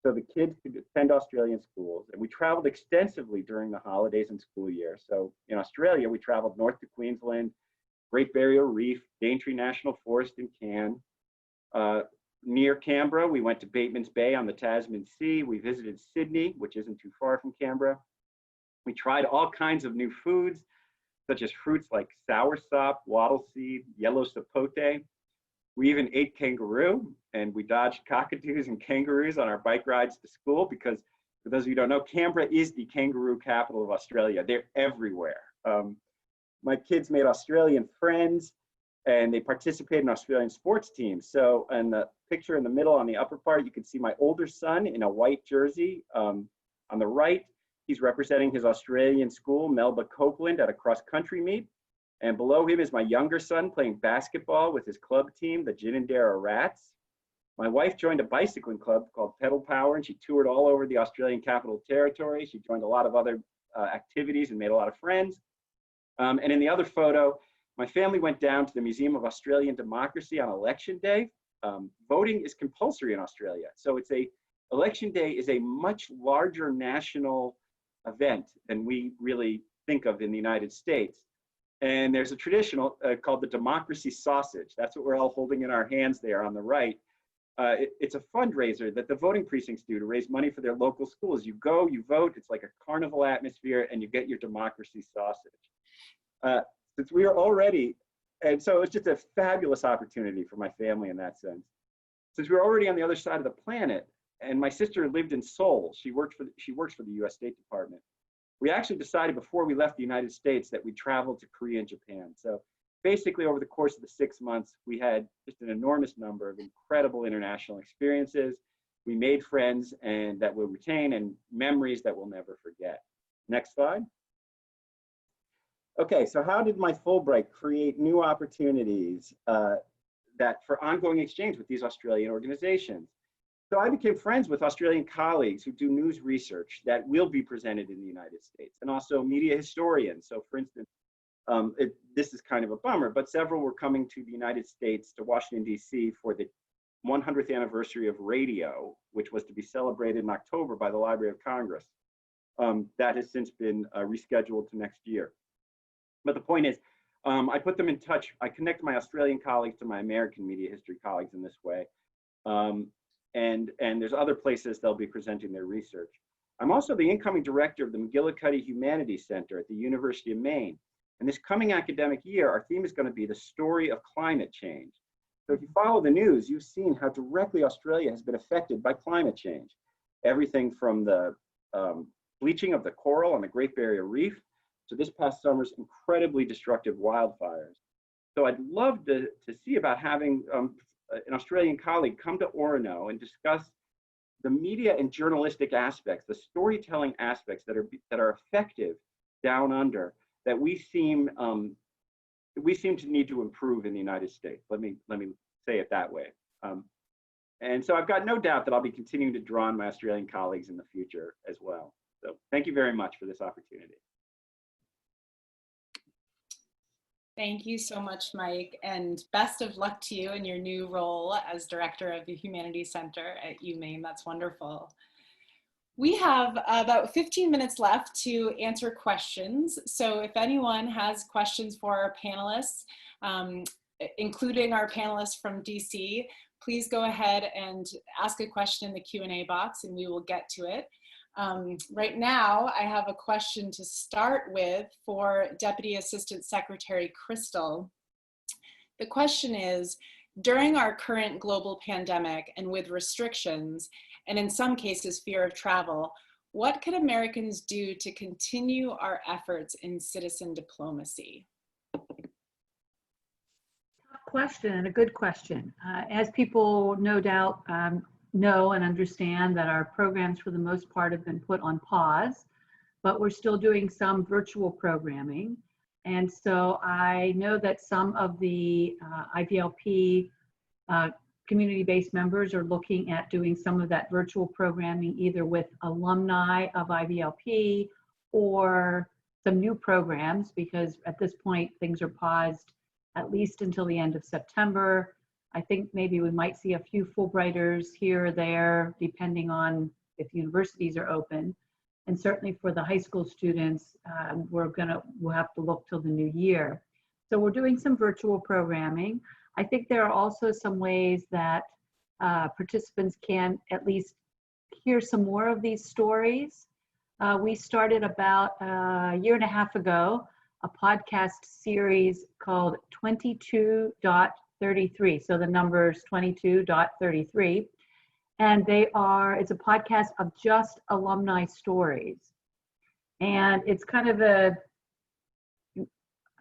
so the kids could attend Australian schools. And we traveled extensively during the holidays and school year. So in Australia, we traveled north to Queensland, Great Barrier Reef, Daintree National Forest in Cairns. Near Canberra, we went to Bateman's Bay on the Tasman Sea. We visited Sydney, which isn't too far from Canberra. We tried all kinds of new foods, such as fruits like soursop, wattle seed, yellow sapote. We even ate kangaroo, and we dodged cockatoos and kangaroos on our bike rides to school because, for those of you who don't know, Canberra is the kangaroo capital of Australia. They're everywhere. My kids made Australian friends, and they participated in Australian sports teams. So in the picture in the middle on the upper part, you can see my older son in a white jersey. On the right, he's representing his Australian school, Melba Copeland, at a cross-country meet. And below him is my younger son playing basketball with his club team, the Ginninderra Rats. My wife joined a bicycling club called Pedal Power, and she toured all over the Australian Capital Territory. She joined a lot of other activities and made a lot of friends. And in the other photo, my family went down to the Museum of Australian Democracy on Election Day. Voting is compulsory in Australia. So Election Day is a much larger national event than we really think of in the United States. And there's a traditional called the democracy sausage. That's what we're all holding in our hands there on the right. It's a fundraiser that the voting precincts do to raise money for their local schools. You go, you vote, it's like a carnival atmosphere, and you get your democracy sausage. Since we are already, and so it's just a fabulous opportunity for my family in that sense. Since we're already on the other side of the planet, and my sister lived in Seoul, she works for the US State Department. We actually decided before we left the United States that we'd travel to Korea and Japan. So basically over the course of the 6 months, we had just an enormous number of incredible international experiences. We made friends and that we'll retain and memories that we'll never forget. Next slide. Okay, so how did my Fulbright create new opportunities for ongoing exchange with these Australian organizations? So I became friends with Australian colleagues who do news research that will be presented in the United States, and also media historians. So for instance, this is kind of a bummer, but several were coming to the United States, to Washington, D.C. for the 100th anniversary of radio, which was to be celebrated in October by the Library of Congress. That has since been rescheduled to next year. But the point is, I put them in touch. I connect my Australian colleagues to my American media history colleagues in this way. And there's other places they'll be presenting their research. I'm also the incoming director of the McGillicuddy Humanities Center at the University of Maine. And this coming academic year, our theme is going to be the story of climate change. So if you follow the news, you've seen how directly Australia has been affected by climate change. Everything from the bleaching of the coral on the Great Barrier Reef to this past summer's incredibly destructive wildfires. So I'd love to see about having an Australian colleague come to Orono and discuss the media and journalistic aspects, the storytelling aspects that are effective down under, that we seem to need to improve in the United States. Let me say it that way. And so I've got no doubt that I'll be continuing to draw on my Australian colleagues in the future as well. So thank you very much for this opportunity. Thank you so much, Mike, and best of luck to you in your new role as director of the Humanities Center at UMaine. That's wonderful. We have about 15 minutes left to answer questions. So if anyone has questions for our panelists, including our panelists from DC, please go ahead and ask a question in the Q&A box and we will get to it. Right now, I have a question to start with for Deputy Assistant Secretary Crystal. The question is, during our current global pandemic and with restrictions, and in some cases fear of travel, what can Americans do to continue our efforts in citizen diplomacy? Question, and a good question. As people no doubt know and understand that our programs for the most part have been put on pause, but we're still doing some virtual programming. And so I know that some of the IVLP community-based members are looking at doing some of that virtual programming either with alumni of IVLP or some new programs, because at this point things are paused at least until the end of September. I think maybe we might see a few Fulbrighters here or there, depending on if universities are open. And certainly for the high school students, we'll have to look till the new year. So we're doing some virtual programming. I think there are also some ways that participants can at least hear some more of these stories. We started about a year and a half ago, a podcast series called 22.33. So the number's 22.33. And it's a podcast of just alumni stories. And it's kind of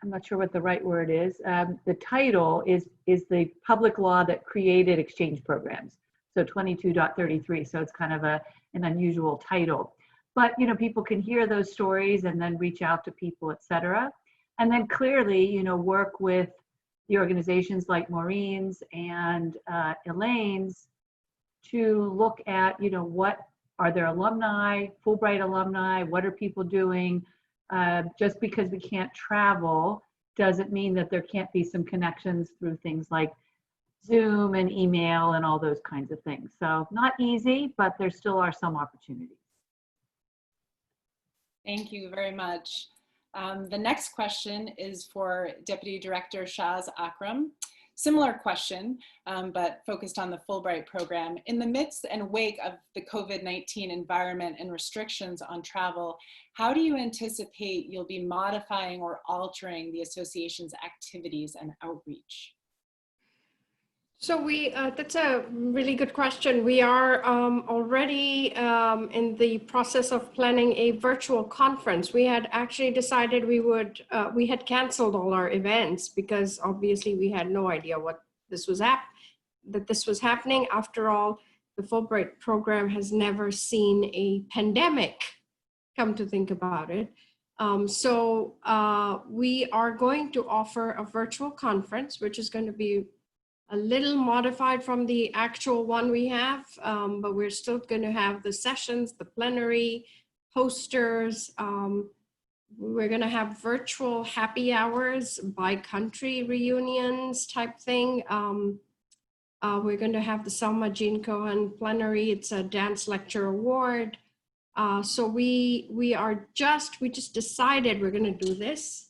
I'm not sure what the right word is. The title is the public law that created exchange programs. So 22.33. So it's kind of an unusual title. But people can hear those stories and then reach out to people, et cetera. And then clearly, work with the organizations like Maureen's and Elaine's to look at, what are their alumni, Fulbright alumni, what are people doing? Just because we can't travel doesn't mean that there can't be some connections through things like Zoom and email and all those kinds of things. So not easy, but there still are some opportunities. Thank you very much. The next question is for Deputy Director Shaz Akram. Similar question, but focused on the Fulbright program. In the midst and wake of the COVID-19 environment and restrictions on travel, how do you anticipate you'll be modifying or altering the association's activities and outreach? So that's a really good question. We are already in the process of planning a virtual conference. We had actually decided we had canceled all our events because obviously we had no idea that this was happening. After all, the Fulbright program has never seen a pandemic come to think about it. We are going to offer a virtual conference, which is going to be a little modified from the actual one we have, but we're still going to have the sessions, the plenary, posters. We're going to have virtual happy hours, by-country reunions type thing. We're going to have the Selma Jean Cohen plenary. It's a dance lecture award. So we just decided we're going to do this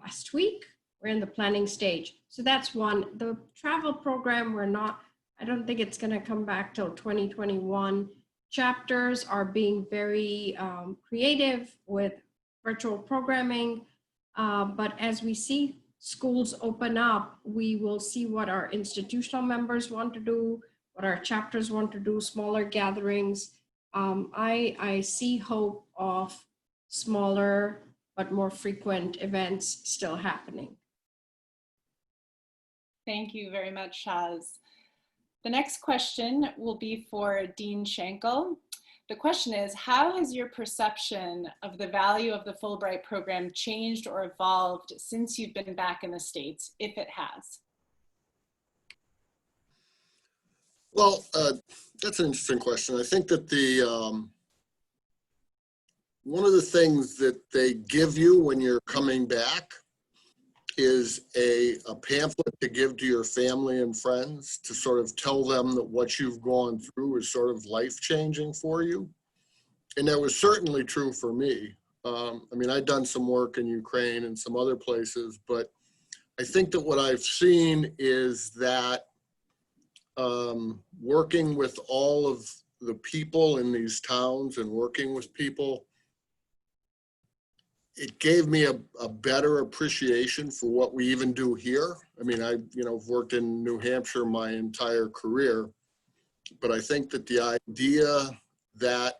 last week. We're in the planning stage. So that's one. The travel program, I don't think it's going to come back till 2021. Chapters are being very creative with virtual programming. But as we see schools open up, we will see what our institutional members want to do, what our chapters want to do, smaller gatherings. I see hope of smaller but more frequent events still happening. Thank you very much, Shaz. The next question will be for Dean Schenkel. The question is, how has your perception of the value of the Fulbright program changed or evolved since you've been back in the States, if it has? Well, that's an interesting question. I think that one of the things that they give you when you're coming back is a pamphlet to give to your family and friends to sort of tell them that what you've gone through is sort of life-changing for you. And that was certainly true for me. I mean, I'd done some work in Ukraine and some other places, but I think that what I've seen is that working with all of the people in these towns and working with people, it gave me a better appreciation for what we even do here. I mean, I've worked in New Hampshire my entire career, but I think that the idea that,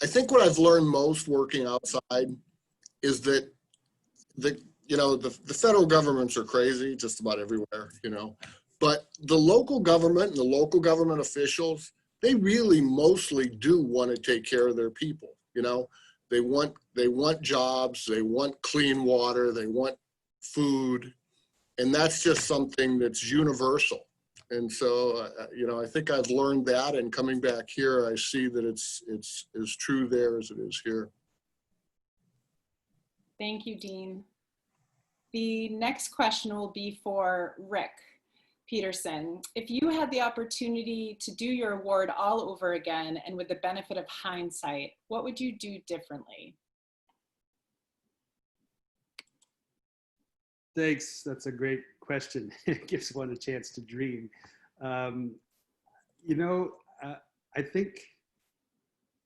I think what I've learned most working outside is that the federal governments are crazy just about everywhere, but the local government and the local government officials, they really mostly do want to take care of their people, They want jobs, they want clean water, they want food, and that's just something that's universal. And so, I think I've learned that, and coming back here, I see that it's as true there as it is here. Thank you, Dean. The next question will be for Rick Peterson. If you had the opportunity to do your award all over again and with the benefit of hindsight, what would you do differently? Thanks. That's a great question. It gives one a chance to dream. I think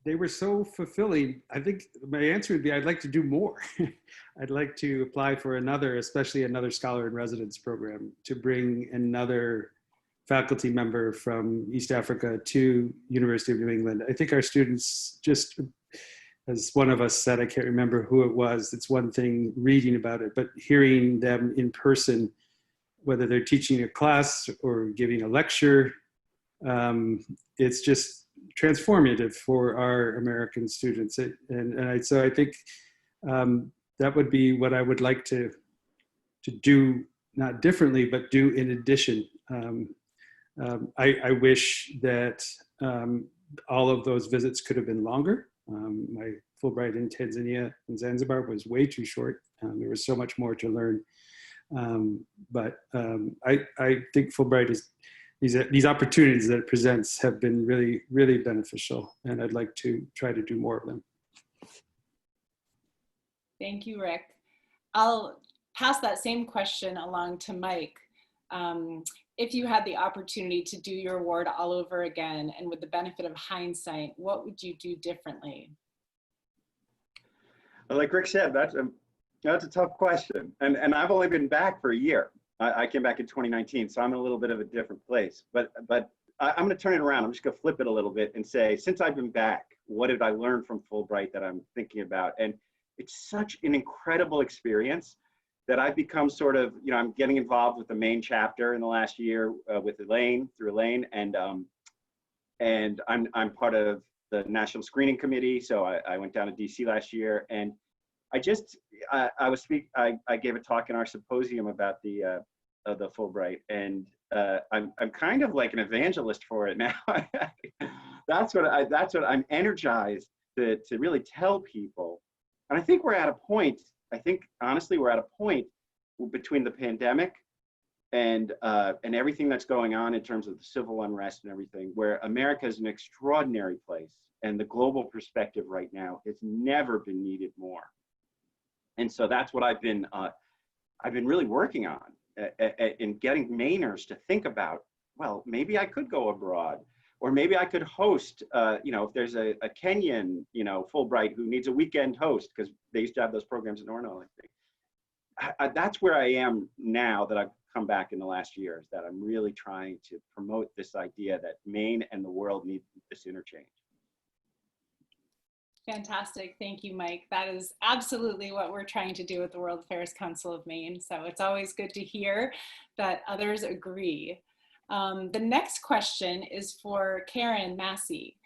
they were so fulfilling. I think my answer would be I'd like to do more. I'd like to apply for especially another scholar in residence program, to bring another faculty member from East Africa to University of New England. I think our students, just as one of us said, I can't remember who it was, it's one thing reading about it, but hearing them in person, whether they're teaching a class or giving a lecture, it's just transformative for our American students. So I think that would be what I would like to do, not differently, but do in addition. I wish that all of those visits could have been longer. My Fulbright in Tanzania and Zanzibar was way too short. There was so much more to learn. But I think Fulbright is, these opportunities that it presents have been really, really beneficial, and I'd like to try to do more of them. Thank you, Rick. I'll pass that same question along to Mike. If you had the opportunity to do your award all over again and with the benefit of hindsight, what would you do differently? Like Rick said, that's a tough question. And I've only been back for a year. I came back in 2019, so I'm in a little bit of a different place. But I'm going to turn it around. I'm just going to flip it a little bit and say, since I've been back, what did I learn from Fulbright that I'm thinking about? And it's such an incredible experience that I've become sort of, I'm getting involved with the Maine chapter in the last year with Elaine, and I'm part of the National Screening Committee. So I went down to DC last year, and I gave a talk in our symposium about the Fulbright, and I'm kind of like an evangelist for it now. That's what I'm energized to really tell people. And I think we're at a point, honestly, we're at a point between the pandemic and everything that's going on in terms of the civil unrest and everything, where America is an extraordinary place, and the global perspective right now has never been needed more. And so that's what I've been really working on in getting Mainers to think about, well, maybe I could go abroad, or maybe I could host, if there's a Kenyan, Fulbright who needs a weekend host, because they used to have those programs in Orno, I think. That's where I am now that I've come back in the last year, is that I'm really trying to promote this idea that Maine and the world need this interchange. Fantastic. Thank you, Mike. That is absolutely what we're trying to do with the World Affairs Council of Maine. So it's always good to hear that others agree. The next question is for Karen Massey.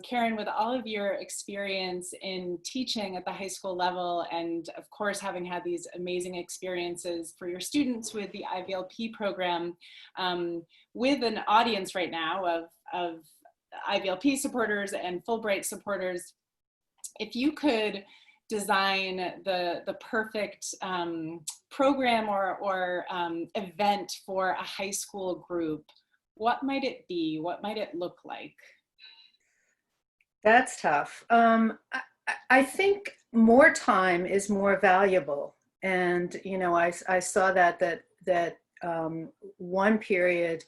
Karen, with all of your experience in teaching at the high school level, and of course, having had these amazing experiences for your students with the IVLP program, with an audience right now of IVLP supporters and Fulbright supporters, if you could design the perfect program or event for a high school group, what might it be? What might it look like? That's tough. I think more time is more valuable. And, I saw that one period,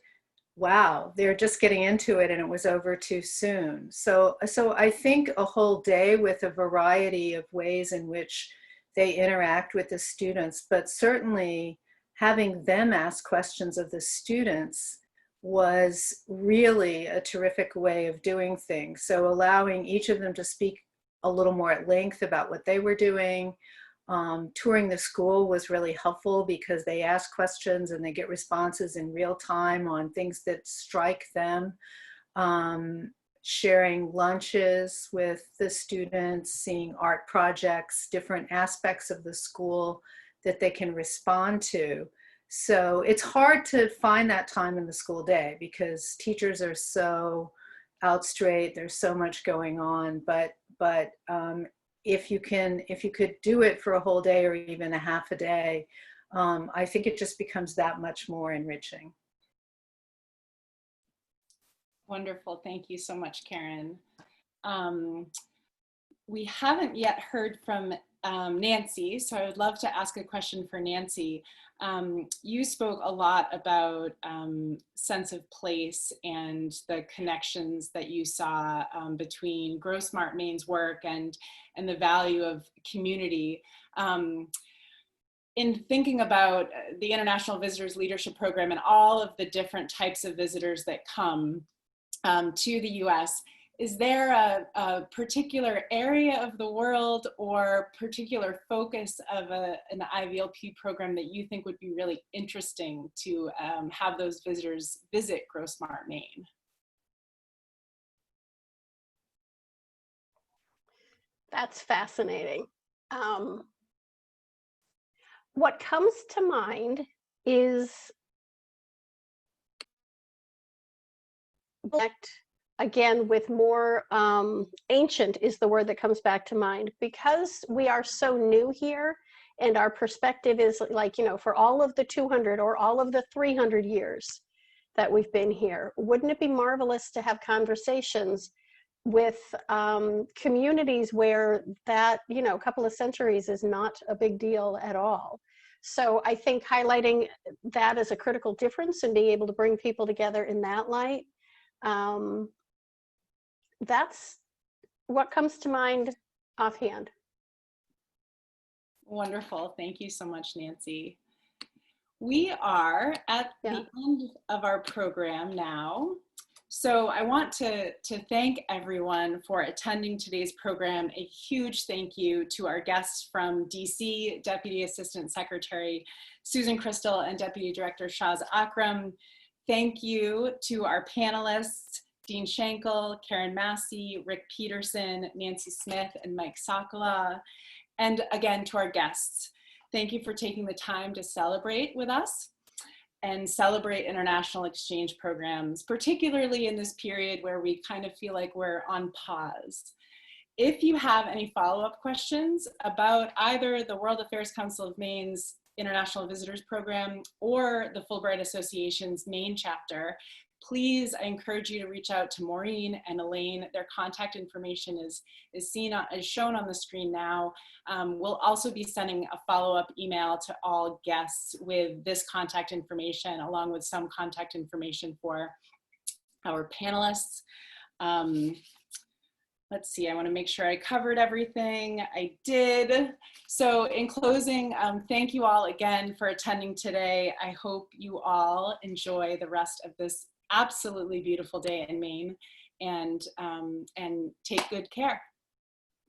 wow, they're just getting into it and it was over too soon. So I think a whole day with a variety of ways in which they interact with the students, but certainly having them ask questions of the students was really a terrific way of doing things. So allowing each of them to speak a little more at length about what they were doing. Touring the school was really helpful because they ask questions and they get responses in real time on things that strike them. Sharing lunches with the students, seeing art projects, different aspects of the school that they can respond to. So it's hard to find that time in the school day because teachers are so out straight, there's so much going on, but if you could do it for a whole day or even a half a day, I think it just becomes that much more enriching. Wonderful. Thank you so much, Karen. We haven't yet heard from Nancy, so I would love to ask a question for Nancy. You spoke a lot about sense of place and the connections that you saw between Grossmart Maine's work and the value of community. In thinking about the International Visitors Leadership Program and all of the different types of visitors that come to the US, is there a particular area of the world or particular focus of an IVLP program that you think would be really interesting to have those visitors visit Grossmart, Maine? That's fascinating. What comes to mind is again, with more ancient is the word that comes back to mind, because we are so new here and our perspective is like, for all of the 200 or all of the 300 years that we've been here, wouldn't it be marvelous to have conversations with communities where that, a couple of centuries is not a big deal at all. So I think highlighting that as a critical difference and being able to bring people together in that light, that's what comes to mind offhand. Wonderful. Thank you so much, Nancy. We are at the end of our program now. So I want to thank everyone for attending today's program. A huge thank you to our guests from DC, Deputy Assistant Secretary Susan Crystal and Deputy Director Shaz Akram. Thank you to our panelists, Dean Schenkel, Karen Massey, Rick Peterson, Nancy Smith, and Mike Sokola. And again, to our guests, thank you for taking the time to celebrate with us and celebrate international exchange programs, particularly in this period where we kind of feel like we're on pause. If you have any follow-up questions about either the World Affairs Council of Maine's International Visitors Program or the Fulbright Association's Maine Chapter, please, I encourage you to reach out to Maureen and Elaine. Their contact information is shown on the screen now. We'll also be sending a follow-up email to all guests with this contact information, along with some contact information for our panelists. Let's see, I want to make sure I covered everything. I did. So in closing, thank you all again for attending today. I hope you all enjoy the rest of this absolutely beautiful day in Maine, and take good care.